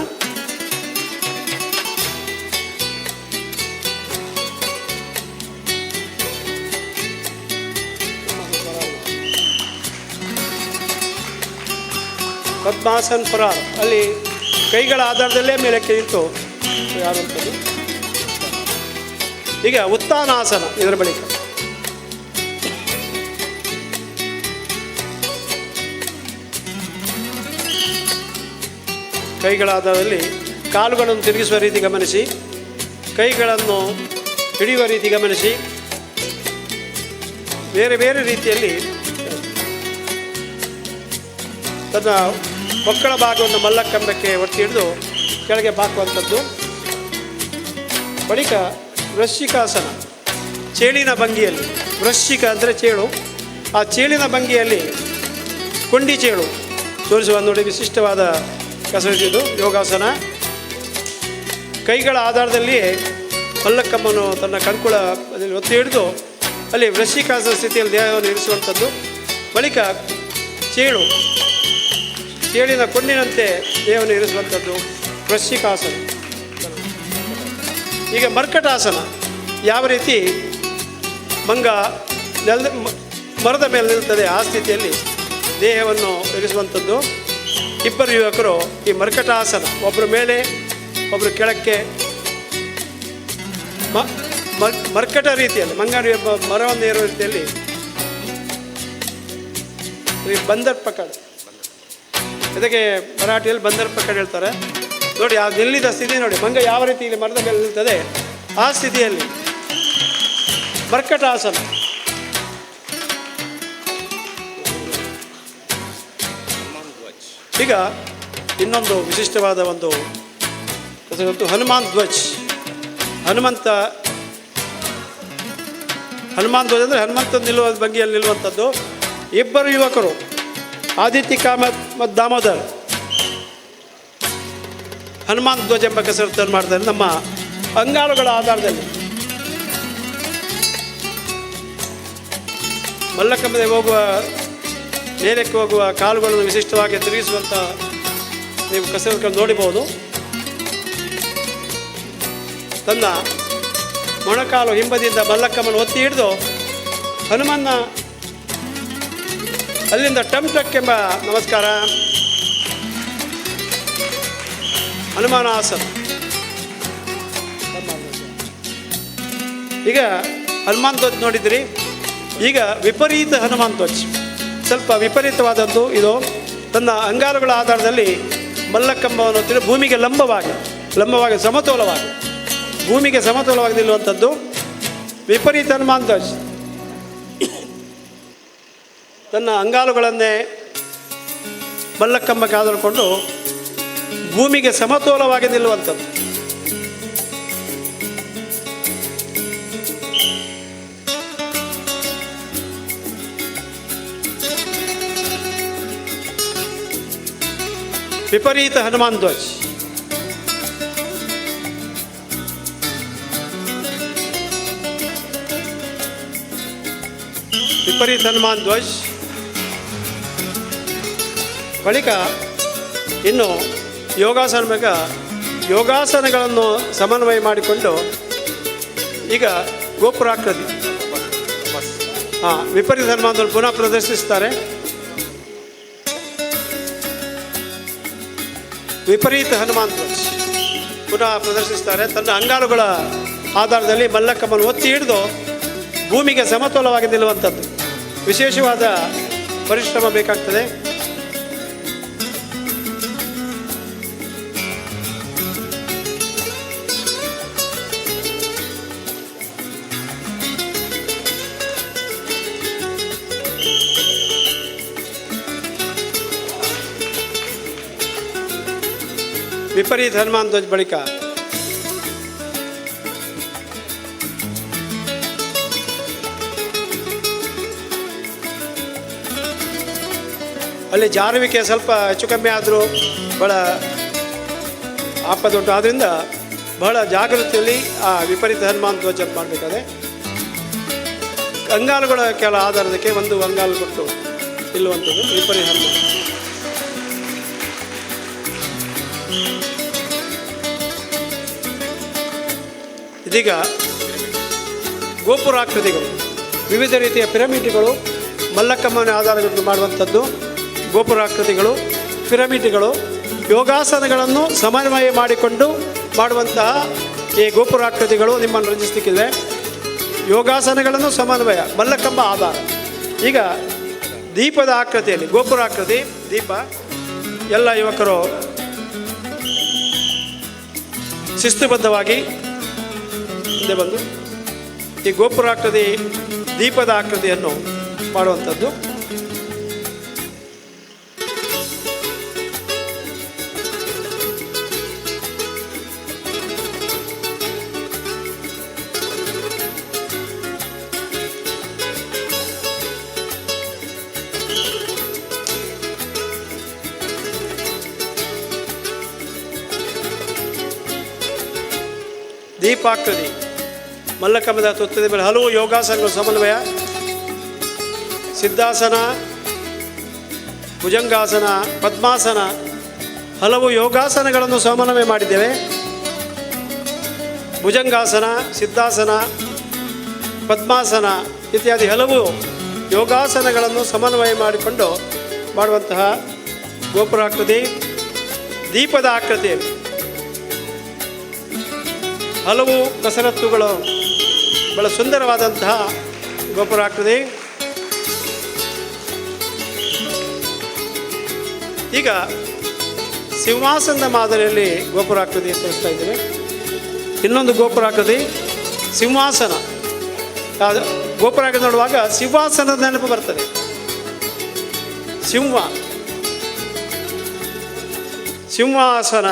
ಪದ್ಮಾಸನ್ ಫರಾರ್. ಅಲ್ಲಿ ಕೈಗಳ ಆಧಾರದಲ್ಲೇ ಮೇಲಕ್ಕೆ ನಿಂತು ಆಡುವಂಥದ್ದು. ಈಗ ಉತ್ತಾನಾಸನ, ಇದರ ಬಳಿಕ ಕೈಗಳ ಆಧಾರದಲ್ಲಿ ಕಾಲುಗಳನ್ನು ತಿರುಗಿಸುವ ರೀತಿ ಗಮನಿಸಿ, ಕೈಗಳನ್ನು ಹಿಡಿಯುವ ರೀತಿ ಗಮನಿಸಿ, ಬೇರೆ ಬೇರೆ ರೀತಿಯಲ್ಲಿ ತನ್ನ ಮಕ್ಕಳ ಭಾಗವನ್ನು ಮಲ್ಲಕಂಬಕ್ಕೆ ಒತ್ತಿ ಹಿಡಿದು ಕೆಳಗೆ ಬಾಕುವಂಥದ್ದು. ಬಳಿಕ ವೃಶ್ಚಿಕಾಸನ, ಚೇಳಿನ ಭಂಗಿಯಲ್ಲಿ. ವೃಶ್ಚಿಕ ಅಂದರೆ ಚೇಳು. ಆ ಚೇಳಿನ ಭಂಗಿಯಲ್ಲಿ ಕೊಂಡಿ ಚೇಳು ತೋರಿಸುವ ನೋಡಿ ವಿಶಿಷ್ಟವಾದ ಕಸರತ್ತಿದು ಯೋಗಾಸನ. ಕೈಗಳ ಆಧಾರದಲ್ಲಿಯೇ ಮಲ್ಲಕಂಬನ್ನು ತನ್ನ ಕಣ್ಕುಳ ಒತ್ತಿ ಹಿಡಿದು ಅಲ್ಲಿ ವೃಶ್ಚಿಕಾಸನ ಸ್ಥಿತಿಯಲ್ಲಿ ದೇಹವನ್ನು ಇರಿಸುವಂಥದ್ದು. ಬಳಿಕ ಚೇಳಿನ ಕೊಂಡಿನಂತೆ ದೇಹವನ್ನು ಇರಿಸುವಂಥದ್ದು ವೃಶ್ಚಿಕಾಸನ. ಈಗ ಮರ್ಕಟಾಸನ, ಯಾವ ರೀತಿ ಮಂಗ ಮರದ ಮೇಲೆ ನಿಲ್ತದೆ ಆ ಸ್ಥಿತಿಯಲ್ಲಿ ದೇಹವನ್ನು ಇರಿಸುವಂಥದ್ದು. ಇಬ್ಬರು ಯುವಕರು ಈ ಮರ್ಕಟಾಸನ, ಒಬ್ಬರು ಮೇಲೆ ಒಬ್ಬರು ಕೆಳಕ್ಕೆ, ಮರ್ಕಟ ರೀತಿಯಲ್ಲಿ ಮಂಗಾಡಿ ಮರವನ್ನು ಏರುವ ರೀತಿಯಲ್ಲಿ ಬಂದರ್ ಪಕಡ್, ಇದಕ್ಕೆ ಮರಾಠಿಯಲ್ಲಿ ಬಂದರ್ ಪಕಡ್ ಹೇಳ್ತಾರೆ ನೋಡಿ. ಆ ನಿಲ್ಲಿದ ಸ್ಥಿತಿ ನೋಡಿ, ಮಂಗ ಯಾವ ರೀತಿ ಇಲ್ಲಿ ಮರದ ಮೇಲೆ ನಿಲ್ತದೆ ಆ ಸ್ಥಿತಿಯಲ್ಲಿ ಮರ್ಕಟಾಸನ. ಈಗ ಇನ್ನೊಂದು ವಿಶಿಷ್ಟವಾದ ಒಂದು ಹನುಮಾನ್ ಧ್ವಜ್. ಹನುಮಾನ್ ಧ್ವಜ್ ಅಂದರೆ ಹನುಮಂತ ನಿಲ್ಲುವ ಭಂಗಿಯಲ್ಲಿ ನಿಲ್ಲುವಂಥದ್ದು. ಇಬ್ಬರು ಯುವಕರು ಆದಿತ್ಯ ಕಾಮತ್ ಮತ್ತು ದಾಮೋದರ್ ಹನುಮಾನ್ ಧ್ವಜ ಎಂಬ ಕಸರತ್ತನ್ನು ಮಾಡ್ತಾರೆ. ನಮ್ಮ ಅಂಗಾಲುಗಳ ಆಧಾರದಲ್ಲಿ ಮಲ್ಲಕಂಬಕ್ಕೆ ಹೋಗುವ ಮೇಲಕ್ಕೆ ಹೋಗುವ ಕಾಲುಗಳನ್ನು ವಿಶಿಷ್ಟವಾಗಿ ತಿರುಗಿಸುವಂಥ ನೀವು ಕಸರತ್ತನ್ನು ನೋಡಬಹುದು. ತನ್ನ ಮೊಣಕಾಲು ಹಿಂಬದಿಯಿಂದ ಮಲ್ಲಕಂಬನ್ನು ಒತ್ತಿ ಹಿಡಿದು ಹನುಮನ್ನ ಅಲ್ಲಿಂದ ಟಮ್ ಟಕ್ ಎಂಬ ನಮಸ್ಕಾರ, ಹನುಮಾನಾಸನ. ಈಗ ಹನುಮಾನ್ ಧ್ವಜ್ ನೋಡಿದ್ರಿ. ಈಗ ವಿಪರೀತ ಹನುಮಾನ್ ಧ್ವಜ್, ಸ್ವಲ್ಪ ವಿಪರೀತವಾದದ್ದು ಇದು. ತನ್ನ ಅಂಗಾಲುಗಳ ಆಧಾರದಲ್ಲಿ ಮಲ್ಲಕಂಬವನ್ನು ತಿಳಿ ಭೂಮಿಗೆ ಲಂಬವಾಗಿ ಸಮತೋಲವಾಗಿ ಭೂಮಿಗೆ ಸಮತೋಲವಾಗಿ ನಿಲ್ಲುವಂಥದ್ದು ವಿಪರೀತ ಹನುಮಾನ್ ಧ್ವಜ್. ತನ್ನ ಅಂಗಾಲುಗಳನ್ನೇ ಮಲ್ಲಕಂಬಕ್ಕೆ ಆಧಾರಕೊಂಡು ಭೂಮಿಗೆ ಸಮತೋಲವಾಗಿ ನಿಲ್ಲುವಂಥದ್ದು. ವಿಪರೀತ ಹನುಮಾನ್ ಧ್ವಜ್. ವಿಪರೀತ ಹನುಮಾನ್ ಧ್ವಜ್. ಬಳಿಕ ಇನ್ನು ಯೋಗಾಸನಗಳನ್ನು ಸಮನ್ವಯ ಮಾಡಿಕೊಂಡು ಈಗ ಗೋಪುರಾಕೃತಿ ವಿಪರೀತ ಹನುಮಾನ್ ಧ್ವಜ್ ಪುನಃ ಪ್ರದರ್ಶಿಸ್ತಾರೆ. ವಿಪರೀತ ಹನುಮಾನ್ ಧ್ವಜ್ ಪುನಃ ಪ್ರದರ್ಶಿಸ್ತಾರೆ. ತನ್ನ ಅಂಗಾಲುಗಳ ಆಧಾರದಲ್ಲಿ ಮಲ್ಲಕಮ್ಮನ್ನು ಒತ್ತಿ ಹಿಡಿದು ಭೂಮಿಗೆ ಸಮತೋಲವಾಗಿ ನಿಲ್ಲುವಂಥದ್ದು ವಿಶೇಷವಾದ ಪರಿಶ್ರಮ ಬೇಕಾಗ್ತದೆ. ವಿಪರೀತ ಹನುಮಾನ್ ಧ್ವಜ್ ಬಳಿಕ ಅಲ್ಲಿ ಜಾರುವಿಕೆ ಸ್ವಲ್ಪ ಹೆಚ್ಚು ಕಮ್ಮಿ ಆದರೂ ಬಹಳ ಆಪದುಂಟು. ಆದ್ದರಿಂದ ಬಹಳ ಜಾಗೃತಿಯಲ್ಲಿ ಆ ವಿಪರೀತ ಹನುಮಾನ್ ಧ್ವಜ ಮಾಡಬೇಕಾದ್ರೆ ಅಂಗಾಲುಗಳ ಕೆಲ ಆಧಾರದಕ್ಕೆ ಒಂದು ಅಂಗಾಲು ಕೊಟ್ಟು ನಿಲ್ಲುವಂಥದ್ದು ವಿಪರೀತ ಹನುಮಾನ್. ಇದೀಗ ಗೋಪುರಾಕೃತಿಗಳು, ವಿವಿಧ ರೀತಿಯ ಪಿರಮಿಡ್ಗಳು, ಮಲ್ಲಕಮ್ಮನ ಆಧಾರಗಳನ್ನು ಮಾಡುವಂಥದ್ದು ಗೋಪುರಾಕೃತಿಗಳು, ಪಿರಮಿಡ್ಗಳು, ಯೋಗಾಸನಗಳನ್ನು ಸಮನ್ವಯ ಮಾಡಿಕೊಂಡು ಮಾಡುವಂತಹ ಈ ಗೋಪುರಾಕೃತಿಗಳು ನಿಮ್ಮನ್ನು ರಂಜಿಸಲಿಕ್ಕಿದೆ. ಯೋಗಾಸನಗಳನ್ನು ಸಮನ್ವಯ, ಮಲ್ಲಕಮ್ಮ ಆಧಾರ. ಈಗ ದೀಪದ ಆಕೃತಿಯಲ್ಲಿ ಗೋಪುರಾಕೃತಿ ದೀಪ. ಎಲ್ಲ ಯುವಕರು ಶಿಸ್ತುಬದ್ಧವಾಗಿ ಮುಂದೆ ಬಂದು ಈ ಗೋಪುರಾಕೃತಿ ದೀಪದ ಆಕೃತಿಯನ್ನು ಮಾಡುವಂಥದ್ದು. ದೀಪಾಕೃತಿ ಮಲ್ಲಕಮ್ಮದ ತುತ್ತದ ಮೇಲೆ ಹಲವು ಯೋಗಾಸನಗಳು ಸಮನ್ವಯ. ಸಿದ್ಧಾಸನ, ಭುಜಂಗಾಸನ, ಪದ್ಮಾಸನ, ಹಲವು ಯೋಗಾಸನಗಳನ್ನು ಸಮನ್ವಯ ಮಾಡಿದ್ದೇವೆ. ಭುಜಂಗಾಸನ, ಸಿದ್ಧಾಸನ, ಪದ್ಮಾಸನ ಇತ್ಯಾದಿ ಹಲವು ಯೋಗಾಸನಗಳನ್ನು ಸಮನ್ವಯ ಮಾಡಿಕೊಂಡು ಮಾಡುವಂತಹ ಗೋಪುರಾಕೃತಿ. ದೀಪದ ಆಕೃತಿಯಲ್ಲಿ ಹಲವು ಕಸರತ್ತುಗಳು, ಬಹಳ ಸುಂದರವಾದಂತಹ ಗೋಪುರಾಕೃತಿ. ಈಗ ಸಿಂಹಾಸನದ ಮಾದರಿಯಲ್ಲಿ ಗೋಪುರಾಕೃತಿ ತೋರಿಸ್ತಾ ಇದ್ದೇವೆ. ಇನ್ನೊಂದು ಗೋಪುರಾಕೃತಿ ಸಿಂಹಾಸನ. ಗೋಪುರಾಕೃತಿ ನೋಡುವಾಗ ಸಿಂಹಾಸನದ ನೆನಪು ಬರ್ತದೆ. ಸಿಂಹಾಸನ.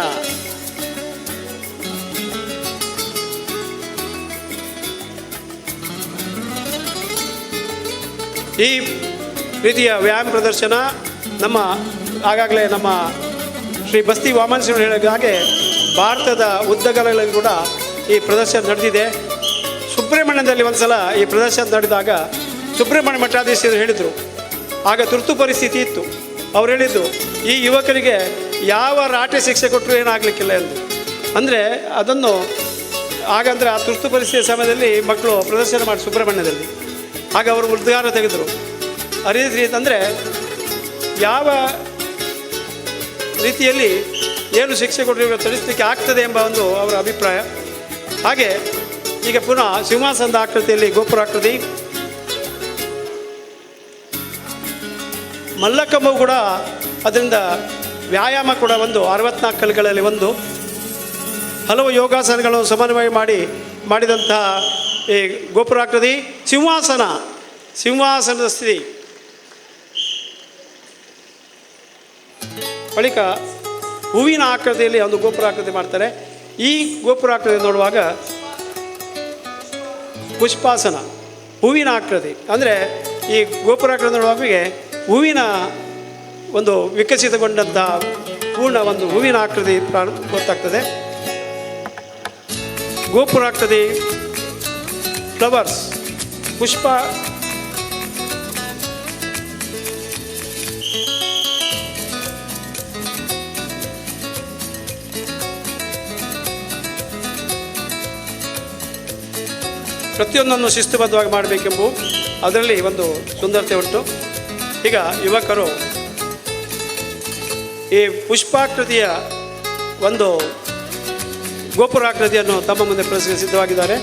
ಈ ರೀತಿಯ ವ್ಯಾಯಾಮ ಪ್ರದರ್ಶನ ಆಗಾಗಲೇ ನಮ್ಮ ಶ್ರೀ ಬಸ್ತಿ ವಾಮನ ಸಿಂಹ ಹೇಳಿದ ಹಾಗೆ ಭಾರತದ ಉದ್ದಗಲಗಳಲ್ಲಿ ಕೂಡ ಈ ಪ್ರದರ್ಶನ ನಡೆದಿದೆ. ಸುಬ್ರಹ್ಮಣ್ಯದಲ್ಲಿ ಒಂದು ಸಲ ಈ ಪ್ರದರ್ಶನ ನಡೆದಾಗ ಸುಬ್ರಹ್ಮಣ್ಯ ಮಠಾಧೀಶರು ಹೇಳಿದರು, ಆಗ ತುರ್ತು ಪರಿಸ್ಥಿತಿ ಇತ್ತು. ಅವ್ರು ಹೇಳಿದ್ದು, ಈ ಯುವಕರಿಗೆ ಯಾವ ರಾಟೆ ಶಿಕ್ಷೆ ಕೊಟ್ಟರು ಏನಾಗಲಿಕ್ಕಿಲ್ಲ ಎಂದು. ಅಂದರೆ ಅದನ್ನು ಹಾಗಂದರೆ ಆ ತುರ್ತು ಪರಿಸ್ಥಿತಿಯ ಸಮಯದಲ್ಲಿ ಮಕ್ಕಳು ಪ್ರದರ್ಶನ ಮಾಡಿ ಸುಬ್ರಹ್ಮಣ್ಯದಲ್ಲಿ ಆಗ ಅವರು ಉದ್ಗಾರ ತೆಗೆದರು. ಅದೇ ರೀತಿ ಅಂದರೆ ಯಾವ ರೀತಿಯಲ್ಲಿ ಏನು ಶಿಕ್ಷೆ ಕೊಟ್ಟರು ತಿಳಿಸಲಿಕ್ಕೆ ಆಗ್ತದೆ ಎಂಬ ಒಂದು ಅವರ ಅಭಿಪ್ರಾಯ. ಹಾಗೆ ಈಗ ಪುನಃ ಸಿಂಹಾಸನದ ಆಕೃತಿಯಲ್ಲಿ ಗೋಪುರಾಕೃತಿ. ಮಲ್ಲಕಮ್ಮವು ಕೂಡ ಅದರಿಂದ ವ್ಯಾಯಾಮ ಕೂಡ ಒಂದು 64 ಕಲೆಗಳಲ್ಲಿ ಒಂದು. ಹಲವು ಯೋಗಾಸನಗಳನ್ನು ಸಮನ್ವಯ ಮಾಡಿದಂತಹ ಈ ಗೋಪುರಾಕೃತಿ. ಸಿಂಹಾಸನದ ಸ್ಥಿತಿ. ಬಳಿಕ ಹೂವಿನ ಆಕೃತಿಯಲ್ಲಿ ಒಂದು ಗೋಪುರಾಕೃತಿ ಮಾಡ್ತಾರೆ. ಈ ಗೋಪುರಾಕೃತಿ ನೋಡುವಾಗ ಪುಷ್ಪಾಸನ, ಹೂವಿನ ಆಕೃತಿ. ಅಂದರೆ ಈ ಗೋಪುರಾಕೃತಿ ನೋಡುವಾಗ ಹೂವಿನ ಒಂದು ವಿಕಸಿತಗೊಂಡಂಥ ಪೂರ್ಣ ಒಂದು ಹೂವಿನ ಆಕೃತಿ ಗೊತ್ತಾಗ್ತದೆ. ಗೋಪುರಾಕೃತಿ ಫ್ಲವರ್ಸ್, ಪುಷ್ಪ ಪ್ರತಿಯೊಂದನ್ನು ಶಿಸ್ತುಬದ್ಧವಾಗಿ ಮಾಡಬೇಕೆಂಬು ಅದರಲ್ಲಿ ಒಂದು ಸುಂದರತೆ ಉಂಟು. ಈಗ ಯುವಕರು ಈ ಪುಷ್ಪಾಕೃತಿಯ ಒಂದು ಗೋಪುರಾಕೃತಿಯನ್ನು ತಮ್ಮ ಮುಂದೆ ಪ್ರದರ್ಶಿಸಲು ಸಿದ್ಧವಾಗಿದ್ದಾರೆ.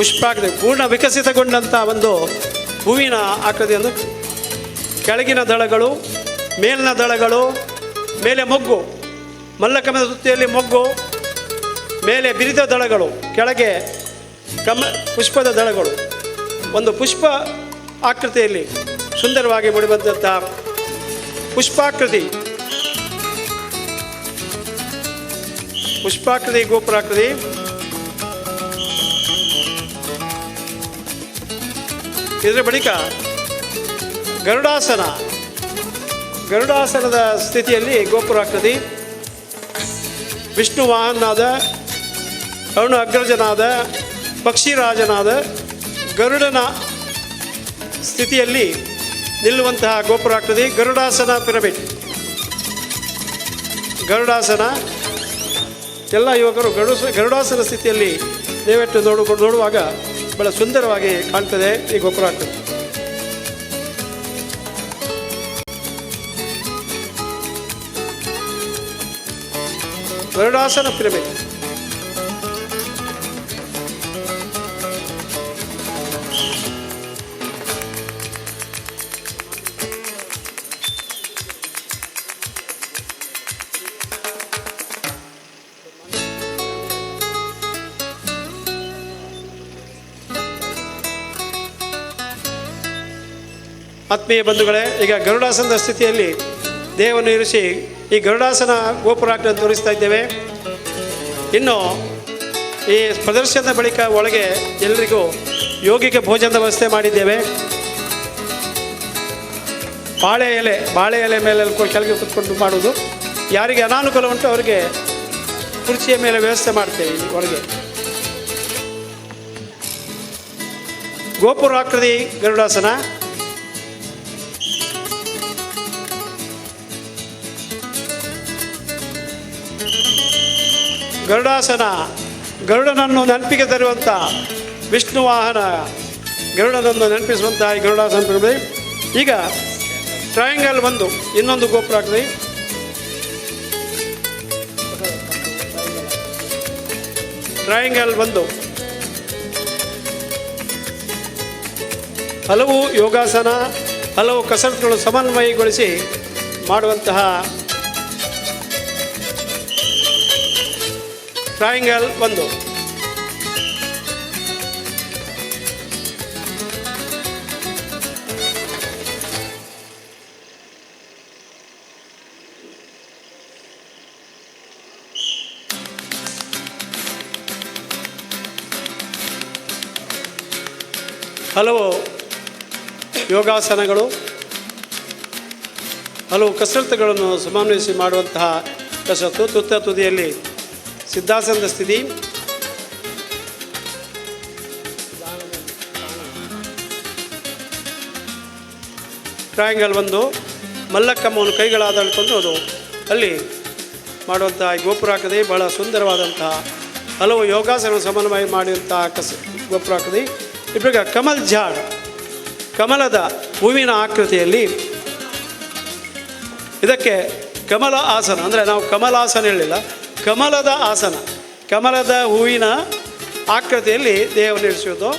ಪುಷ್ಪಾಕೃತಿ ಪೂರ್ಣ ವಿಕಸಿತಗೊಂಡಂಥ ಒಂದು ಹೂವಿನ ಆಕೃತಿಯನ್ನು ಕೆಳಗಿನ ದಳಗಳು, ಮೇಲಿನ ದಳಗಳು, ಮೇಲೆ ಮೊಗ್ಗು, ಮಲ್ಲಕಮದ ಸುತ್ತಿಯಲ್ಲಿ ಮೊಗ್ಗು, ಮೇಲೆ ಬಿರಿದ ದಳಗಳು, ಕೆಳಗೆ ಪುಷ್ಪದ ದಳಗಳು, ಒಂದು ಪುಷ್ಪ ಆಕೃತಿಯಲ್ಲಿ ಸುಂದರವಾಗಿ ಮೂಡಿಬಂದಂಥ ಪುಷ್ಪಾಕೃತಿ ಗೋಪುರಾಕೃತಿ. ಇದರ ಬಳಿಕ ಗರುಡಾಸನದ ಸ್ಥಿತಿಯಲ್ಲಿ ಗೋಪುರಾಕೃತಿ, ವಿಷ್ಣು ವಾಹನನಾದ, ಅವನು ಅಗ್ರಜನಾದ, ಪಕ್ಷಿರಾಜನಾದ ಗರುಡನ ಸ್ಥಿತಿಯಲ್ಲಿ ನಿಲ್ಲುವಂತಹ ಗೋಪುರಾಕೃತಿ. ಗರುಡಾಸನ ಪಿರಮಿಡ್, ಗರುಡಾಸನ. ಎಲ್ಲ ಯುವಕರು ಗರುಡಾಸನ ಸ್ಥಿತಿಯಲ್ಲಿ ದಯವಿಟ್ಟು ನೋಡುವಾಗ ಬಹಳ ಸುಂದರವಾಗಿ ಕಾಣ್ತದೆ ಈ ಗೋಪುರಾಕೃತಿ. ಗರುಡಾಸನ ಪಿರಮಿಡ್. ಆತ್ಮೀಯ ಬಂಧುಗಳೇ, ಈಗ ಗರುಡಾಸನದ ಸ್ಥಿತಿಯಲ್ಲಿ ದೇಹವನ್ನು ಇರಿಸಿ ಈ ಗರುಡಾಸನ ಗೋಪುರಾಕೃತಿ ತೋರಿಸ್ತಾ ಇದ್ದೇವೆ. ಇನ್ನು ಈ ಪ್ರದರ್ಶನದ ಬಳಿಕ ಒಳಗೆ ಎಲ್ಲರಿಗೂ ಯೋಗಿಕ ಭೋಜನದ ವ್ಯವಸ್ಥೆ ಮಾಡಿದ್ದೇವೆ. ಬಾಳೆ ಎಲೆ ಮೇಲೆ ಕೆಳಗೆ ಕೂತ್ಕೊಂಡು ಮಾಡುವುದು. ಯಾರಿಗೆ ಅನಾನುಕೂಲ ಉಂಟು ಅವರಿಗೆ ಕುರ್ಚಿಯ ಮೇಲೆ ವ್ಯವಸ್ಥೆ ಮಾಡ್ತೇವೆ. ಹೊರಗೆ ಗೋಪುರಾಕೃತಿ ಗರುಡಾಸನ. ಗರುಡಾಸನ ಗರುಡನನ್ನು ನೆನಪಿಗೆ ತರುವಂಥ ವಿಷ್ಣು ವಾಹನ ಗರುಡನನ್ನು ನೆನಪಿಸುವಂಥ ಈ ಗರುಡಾಸನ. ಈಗ ಟ್ರಯಾಂಗಲ್ ಒಂದು ಇನ್ನೊಂದು ಗೋಪುರಾಕೃತಿ. ಟ್ರಯಾಂಗಲ್ ಒಂದು ಹಲವು ಯೋಗಾಸನ, ಹಲವು ಕಸರತ್ತುಗಳು ಸಮನ್ವಯಗೊಳಿಸಿ ಮಾಡುವಂತಹ ಟ್ರಯಾಂಗಲ್ ಒಂದು. ಹಲವು ಯೋಗಾಸನಗಳು, ಹಲವು ಕಸರತ್ತುಗಳನ್ನು ಸಮನ್ವಯಿಸಿ ಮಾಡುವಂತಹ ಕಸರತ್ತು. ತುತ್ತ ತುದಿಯಲ್ಲಿ ಸಿದ್ಧಾಸನದ ಸ್ಥಿತಿ. ಟ್ರಯಾಂಗಲ್ ಒಂದು ಮಲ್ಲಕ್ಕಮ್ಮವನ್ನು ಕೈಗಳಾದಳ್ಕೊಂಡು ಅದು ಅಲ್ಲಿ ಮಾಡುವಂತಹ ಗೋಪುರಾಕೃತಿ ಬಹಳ ಸುಂದರವಾದಂತಹ ಹಲವು ಯೋಗಾಸನ ಸಮನ್ವಯ ಮಾಡಿದಂತಹ ಗೋಪುರಾಕೃತಿ. ಇಬ್ಬರಿಗೆ ಕಮಲ್ ಜಾಡ್, ಕಮಲದ ಹೂವಿನ ಆಕೃತಿಯಲ್ಲಿ ಇದಕ್ಕೆ ಕಮಲ ಆಸನ, ಅಂದರೆ ನಾವು ಕಮಲಾಸನ ಹೇಳಿಲ್ಲ, ಕಮಲದ ಆಸನ, ಕಮಲದ ಹೂವಿನ ಆಕೃತಿಯಲ್ಲಿ ದೇಹವನ್ನು ಇರಿಸುವುದು.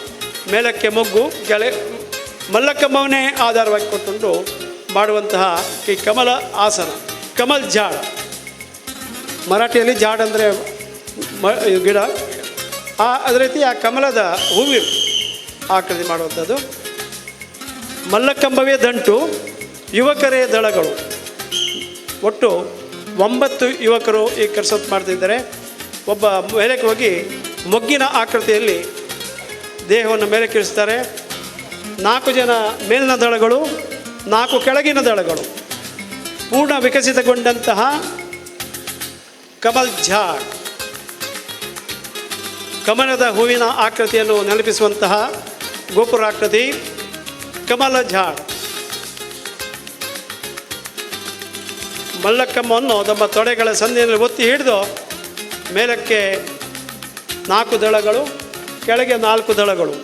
ಮೇಲಕ್ಕೆ ಮೊಗ್ಗು, ಮಲ್ಲಕ್ಕಮ್ಮವನ್ನೇ ಆಧಾರವಾಗಿ ಕೊಟ್ಟುಕೊಂಡು ಮಾಡುವಂತಹ ಈ ಕಮಲ ಆಸನ, ಕಮಲ್ ಜಾಡ್. ಮರಾಠಿಯಲ್ಲಿ ಜಾಡ್ ಅಂದರೆ ಗಿಡ. ಅದೇ ರೀತಿ ಆ ಕಮಲದ ಹೂವಿನ ಆಕೃತಿ ಮಾಡುವಂಥದ್ದು. ಮಲ್ಲಕಂಬವೇ ದಂಟು, ಯುವಕರೇ ದಳಗಳು. ಒಟ್ಟು 9 ಯುವಕರು ಈ ಕಸರತ್ತು ಮಾಡ್ತಿದ್ದಾರೆ. ಒಬ್ಬ ಮೇಲಕ್ಕೆ ಹೋಗಿ ಮೊಗ್ಗಿನ ಆಕೃತಿಯಲ್ಲಿ ದೇಹವನ್ನು ಮೇಲಕ್ಕೆ ಇಳಿಸ್ತಾರೆ. 4 ಜನ ಮೇಲಿನ ದಳಗಳು, 4 ಕೆಳಗಿನ ದಳಗಳು. ಪೂರ್ಣ ವಿಕಸಿತಗೊಂಡಂತಹ ಕಮಲ್ ಝಾಡ್, ಕಮಲದ ಹೂವಿನ ಆಕೃತಿಯನ್ನು ನೆನಪಿಸುವಂತಹ ಗೋಪುರಾಕೃತಿ ಕಮಲ ಝಾಡ್. ಮಲ್ಲಕಂಬವನ್ನು ತಮ್ಮ ತೊಡೆಗಳ ಸಂದಿಯಲ್ಲಿ ಒತ್ತಿ ಹಿಡಿದು ಮೇಲಕ್ಕೆ 4 ದಳಗಳು, ಕೆಳಗೆ 4 ದಳಗಳು.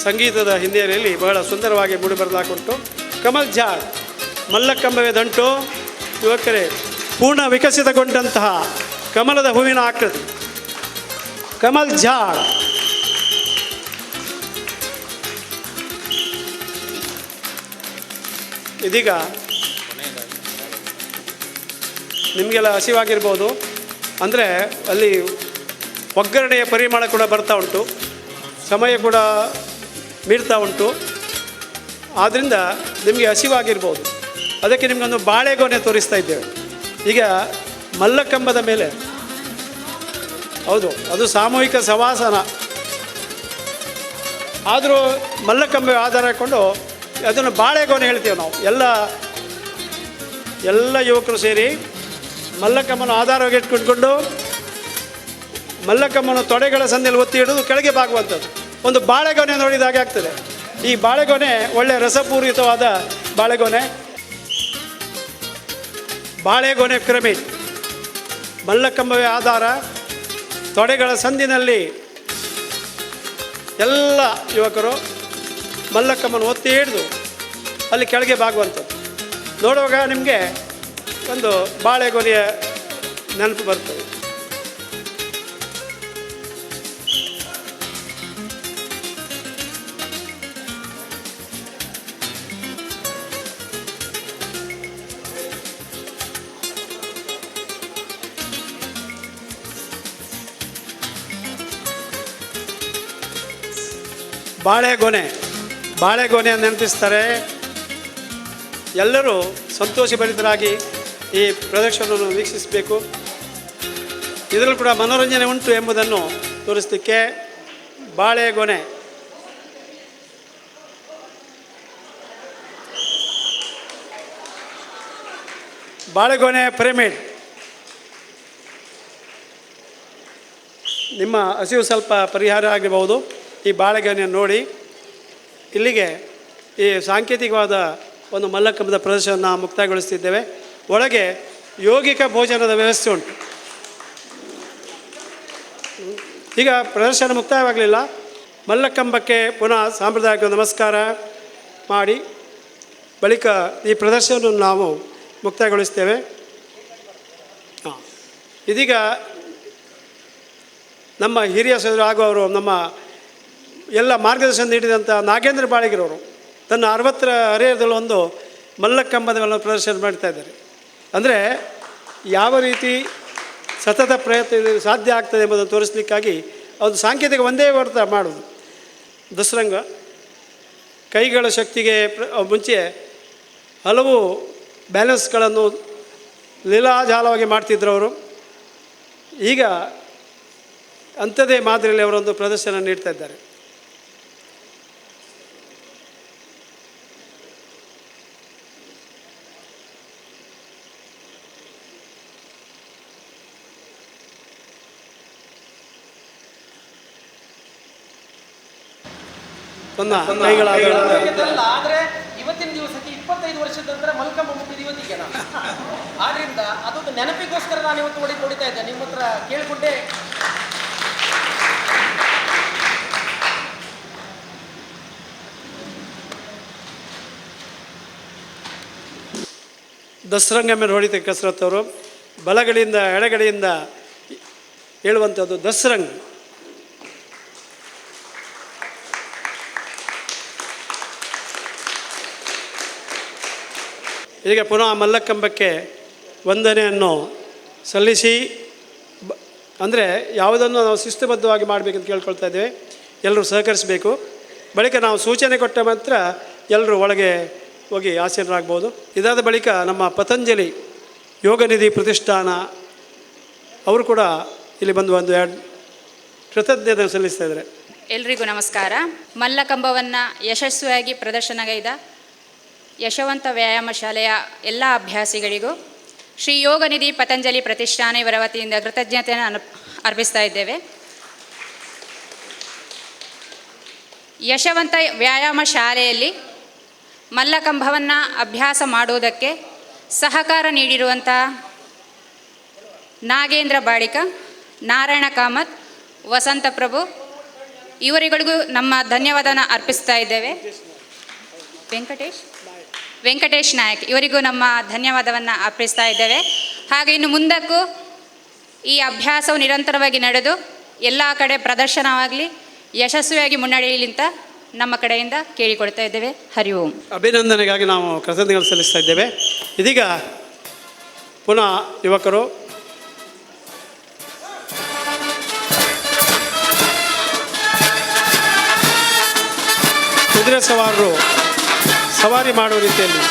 ಸಂಗೀತದ ಹಿನ್ನೆಲೆಯಲ್ಲಿ ಬಹಳ ಸುಂದರವಾಗಿ ಮೂಡಿಬರಲಾಗುಂಟು. ಕಮಲ್ ಝಾಡ್, ಮಲ್ಲಕಂಬವೇ ದಂಟು, ಯುವಕರೇ ಪೂರ್ಣ ವಿಕಸಿತಗೊಂಡಂತಹ ಕಮಲದ ಹೂವಿನ ಆಕೃತಿ ಕಮಲ್ ಝಾಡ್. ಇದೀಗ ನಿಮಗೆಲ್ಲ ಹಸಿವಾಗಿರ್ಬೋದು, ಅಂದರೆ ಅಲ್ಲಿ ಒಗ್ಗರಣೆಯ ಪರಿಮಳ ಕೂಡ ಬರ್ತಾ ಉಂಟು, ಸಮಯ ಕೂಡ ಮೀರ್ತಾ ಉಂಟು. ಆದ್ದರಿಂದ ನಿಮಗೆ ಹಸಿವಾಗಿರ್ಬೋದು. ಅದಕ್ಕೆ ನಿಮಗೊಂದು ಬಾಳೆಗೊನೆ ತೋರಿಸ್ತಾ ಇದ್ದೇವೆ. ಈಗ ಮಲ್ಲಕಂಬದ ಮೇಲೆ, ಹೌದು ಅದು ಸಾಮೂಹಿಕ ಸವಾಸನ, ಆದರೂ ಮಲ್ಲಕಂಬ ಆಧಾರ ಹಾಕ್ಕೊಂಡು ಅದನ್ನು ಬಾಳೆಗೊನೆ ಹೇಳ್ತೇವೆ ನಾವು. ಎಲ್ಲ ಯುವಕರು ಸೇರಿ ಮಲ್ಲಕಂಬನ ಆಧಾರವಾಗಿ ಇಟ್ಕೊಂಡು ಮಲ್ಲಕಂಬನ ತೊಡೆಗಳ ಸಂದಿಯಲ್ಲಿ ಒತ್ತಿ ಹಿಡಿದು ಕೆಳಗೆ ಬಾಗುವಂಥದ್ದು. ಒಂದು ಬಾಳೆಗೊನೆ ನೋಡಿದಾಗ ಆಗ್ತದೆ. ಈ ಬಾಳೆಗೊನೆ ಒಳ್ಳೆಯ ರಸಪೂರಿತವಾದ ಬಾಳೆಗೊನೆ ಪಿರಮಿಡ್. ಮಲ್ಲಕಂಬವೇ ಆಧಾರ, ತೊಡೆಗಳ ಸಂದಿನಲ್ಲಿ ಎಲ್ಲ ಯುವಕರು ಮಲ್ಲಕಂಬನ ಒತ್ತಿ ಹಿಡಿದು ಅಲ್ಲಿ ಕೆಳಗೆ ಬಾಗುವಂಥದ್ದು. ನೋಡುವಾಗ ನಿಮಗೆ ಒಂದು ಬಾಳೆಗೊನೆಯ ನೆನಪು ಬರ್ತದೆ. ಬಾಳೆಗೊನೆಯನ್ನು ನೆನಪಿಸ್ತಾರೆ. ಎಲ್ಲರೂ ಸಂತೋಷಭರಿತರಾಗಿ ಈ ಪ್ರದರ್ಶನವನ್ನು ವೀಕ್ಷಿಸಬೇಕು. ಇದರಲ್ಲೂ ಕೂಡ ಮನೋರಂಜನೆ ಉಂಟು ಎಂಬುದನ್ನು ತೋರಿಸಲಿಕ್ಕೆ ಬಾಳೆಗೊನೆ ಪಿರಮಿಡ್. ನಿಮ್ಮ ಹಸಿವು ಸ್ವಲ್ಪ ಪರಿಹಾರ ಆಗಿರಬಹುದು ಈ ಬಾಳೆಗೊನೆಯನ್ನು ನೋಡಿ. ಇಲ್ಲಿಗೆ ಈ ಸಾಂಕೇತಿಕವಾದ ಒಂದು ಮಲ್ಲಕಂಬದ ಪ್ರದರ್ಶನ ಮುಕ್ತಾಯಗೊಳಿಸ್ತಿದ್ದೇವೆ. ಒಳಗೆ ಯೋಗಿಕ ಭೋಜನದ ವ್ಯವಸ್ಥೆ ಉಂಟು. ಈಗ ಪ್ರದರ್ಶನ ಮುಕ್ತಾಯವಾಗಲಿಲ್ಲ. ಮಲ್ಲಕಂಬಕ್ಕೆ ಪುನಃ ಸಾಂಪ್ರದಾಯಿಕ ನಮಸ್ಕಾರ ಮಾಡಿ ಬಳಿಕ ಈ ಪ್ರದರ್ಶನವನ್ನು ನಾವು ಮುಕ್ತಾಯಗೊಳಿಸ್ತೇವೆ. ಇದೀಗ ನಮ್ಮ ಹಿರಿಯ ಸಹೋದರ ಹಾಗೂ ಅವರು ನಮ್ಮ ಎಲ್ಲ ಮಾರ್ಗದರ್ಶನ ನೀಡಿದಂಥ ನಾಗೇಂದ್ರ ಬಾಳಿಗಿರವರು ತನ್ನ 60ರ ಹರೆಯದಲ್ಲಿ ಒಂದು ಮಲ್ಲಕಂಬದ ಪ್ರದರ್ಶನ ಮಾಡ್ತಾ ಇದ್ದಾರೆ. ಅಂದರೆ ಯಾವ ರೀತಿ ಸತತ ಪ್ರಯತ್ನ ಸಾಧ್ಯ ಆಗ್ತದೆ ಎಂಬುದನ್ನು ತೋರಿಸಲಿಕ್ಕಾಗಿ ಒಂದು ಸಾಂಕೇತಿಕ ಒಂದೇ ವರ್ತ ಮಾಡೋದು. ದಸರಂಗ ಕೈಗಳ ಶಕ್ತಿಗೆ ಮುಂಚೆ ಹಲವು ಬ್ಯಾಲೆನ್ಸ್ಗಳನ್ನು ಲೀಲಾಜಾಲವಾಗಿ ಮಾಡ್ತಿದ್ರು ಅವರು. ಈಗ ಅಂಥದ್ದೇ ಮಾದರಿಯಲ್ಲಿ ಅವರೊಂದು ಪ್ರದರ್ಶನ ನೀಡ್ತಾ ಇದ್ದಾರೆ. ಆದ್ರೆ ಇವತ್ತಿನ ದಿವಸಕ್ಕೆ 25 ವರ್ಷದ ನಂತರ ಮಲ್ಕಂಬ ಮುಟ್ಟಿದ ಇವತ್ತಿಗೆ ಆದ್ರಿಂದ ಅದೊಂದು ನೆನಪಿಗೋಸ್ಕರ ನಾನು ಇವತ್ತು ಹೊಡಿತಾ ಇದ್ದೆ. ನಿಮ್ಮ ಹತ್ರ ಕೇಳಿಕೊಂಡೆ. ದಸರಂಗ ಮೇಲೆ ಹೊಡಿತ ಕಸರತ್ತವರು ಬಲಗಡೆಯಿಂದ ಎಡಗಡೆಯಿಂದ ಹೇಳುವಂಥದ್ದು ದಸರಂಗ್. ಈಗ ಪುನಃ ಮಲ್ಲಕಂಬಕ್ಕೆ ವಂದನೆಯನ್ನು ಸಲ್ಲಿಸಿ ಅಂದರೆ ಯಾವುದನ್ನು ನಾವು ಶಿಸ್ತುಬದ್ಧವಾಗಿ ಮಾಡಬೇಕಂತ ಕೇಳ್ಕೊಳ್ತಾ ಇದ್ದೇವೆ. ಎಲ್ಲರೂ ಸಹಕರಿಸಬೇಕು. ಬಳಿಕ ನಾವು ಸೂಚನೆ ಕೊಟ್ಟ ಮಾತ್ರ ಎಲ್ಲರೂ ಒಳಗೆ ಹೋಗಿ ಆಸೀನರಾಗ್ಬೋದು. ಇದಾದ ಬಳಿಕ ನಮ್ಮ ಪತಂಜಲಿ ಯೋಗ ನಿಧಿ ಪ್ರತಿಷ್ಠಾನ ಅವರು ಕೂಡ ಇಲ್ಲಿ ಬಂದು ಒಂದು ಕೃತಜ್ಞತೆ ಸಲ್ಲಿಸ್ತಾ ಇದ್ದಾರೆ. ಎಲ್ರಿಗೂ ನಮಸ್ಕಾರ. ಮಲ್ಲಕಂಬವನ್ನು ಯಶಸ್ವಿಯಾಗಿ ಪ್ರದರ್ಶನಗೈದ ಯಶವಂತ ವ್ಯಾಯಾಮ ಶಾಲೆಯ ಎಲ್ಲ ಅಭ್ಯಾಸಿಗಳಿಗೂ ಶ್ರೀ ಯೋಗ ನಿಧಿ ಪತಂಜಲಿ ಪ್ರತಿಷ್ಠಾನ ಇವರ ವತಿಯಿಂದ ಕೃತಜ್ಞತೆಯನ್ನು ಅರ್ಪಿಸ್ತಾ ಇದ್ದೇವೆ. ಯಶವಂತ ವ್ಯಾಯಾಮ ಶಾಲೆಯಲ್ಲಿ ಮಲ್ಲಕಂಬವನ್ನು ಅಭ್ಯಾಸ ಮಾಡುವುದಕ್ಕೆ ಸಹಕಾರ ನೀಡಿರುವಂಥ ನಾಗೇಂದ್ರ ಬಾಡಿಕ, ನಾರಾಯಣ ಕಾಮತ್, ವಸಂತ ಪ್ರಭು ಇವರುಗಳಿಗೂ ನಮ್ಮ ಧನ್ಯವಾದನ ಅರ್ಪಿಸ್ತಾ ಇದ್ದೇವೆ. ವೆಂಕಟೇಶ್ ನಾಯಕ್ ಇವರಿಗೂ ನಮ್ಮ ಧನ್ಯವಾದವನ್ನು ಅರ್ಪಿಸ್ತಾ ಇದ್ದೇವೆ. ಹಾಗೆ ಇನ್ನು ಮುಂದಕ್ಕೂ ಈ ಅಭ್ಯಾಸವು ನಿರಂತರವಾಗಿ ನಡೆದು ಎಲ್ಲ ಕಡೆ ಪ್ರದರ್ಶನವಾಗಲಿ, ಯಶಸ್ವಿಯಾಗಿ ಮುನ್ನಡೆಯಲಿ ಅಂತ ನಮ್ಮ ಕಡೆಯಿಂದ ಕೇಳಿಕೊಳ್ತಾ ಇದ್ದೇವೆ. ಹರಿ ಓಂ. ಅಭಿನಂದನೆಗಾಗಿ ನಾವು ಕೃತಜ್ಞತೆ ಸಲ್ಲಿಸ್ತಾ ಇದ್ದೇವೆ. ಇದೀಗ ಪುನಃ ಯುವಕರು ಕುದುರೆ ಸವಾರರು ಸವಾರಿ ಮಾಡುವ ರೀತಿಯಲ್ಲಿ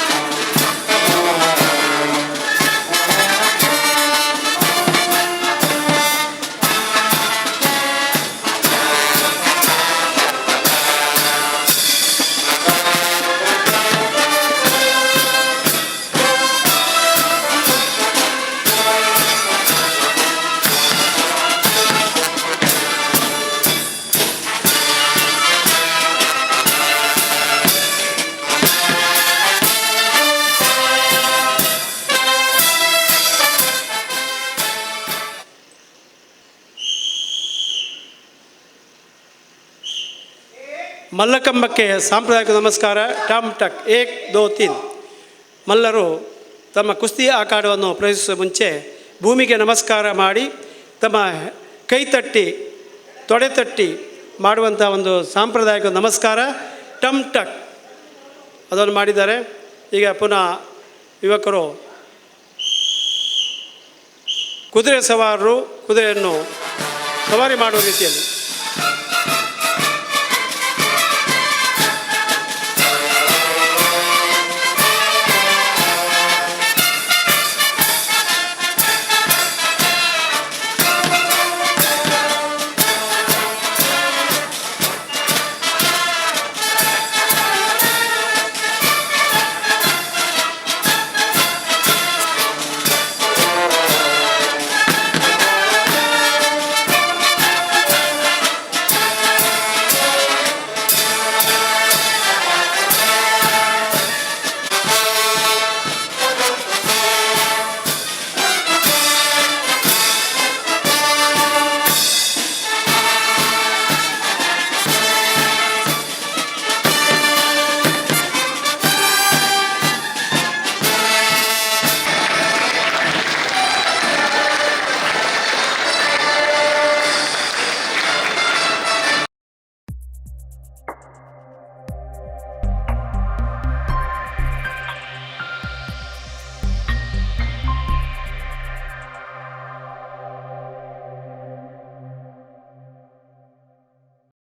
ಮಲ್ಲಕಂಬಕ್ಕೆ ಸಾಂಪ್ರದಾಯಿಕ ನಮಸ್ಕಾರ. ಟಮ್ ಟಕ್ 1 2 3. ಮಲ್ಲರು ತಮ್ಮ ಕುಸ್ತಿ ಆಕಾರವನ್ನು ಪ್ರವೇಶಿಸುವ ಮುಂಚೆ ಭೂಮಿಗೆ ನಮಸ್ಕಾರ ಮಾಡಿ ತಮ್ಮ ಕೈ ತಟ್ಟಿ ತೊಡೆ ತಟ್ಟಿ ಮಾಡುವಂಥ ಒಂದು ಸಾಂಪ್ರದಾಯಿಕ ನಮಸ್ಕಾರ ಟಮ್ ಟಕ್ ಅದನ್ನು ಮಾಡಿದ್ದಾರೆ. ಈಗ ಪುನಃ ಯುವಕರು ಕುದುರೆ ಸವಾರರು ಕುದುರೆಯನ್ನು ಸವಾರಿ ಮಾಡುವ ರೀತಿಯಲ್ಲಿ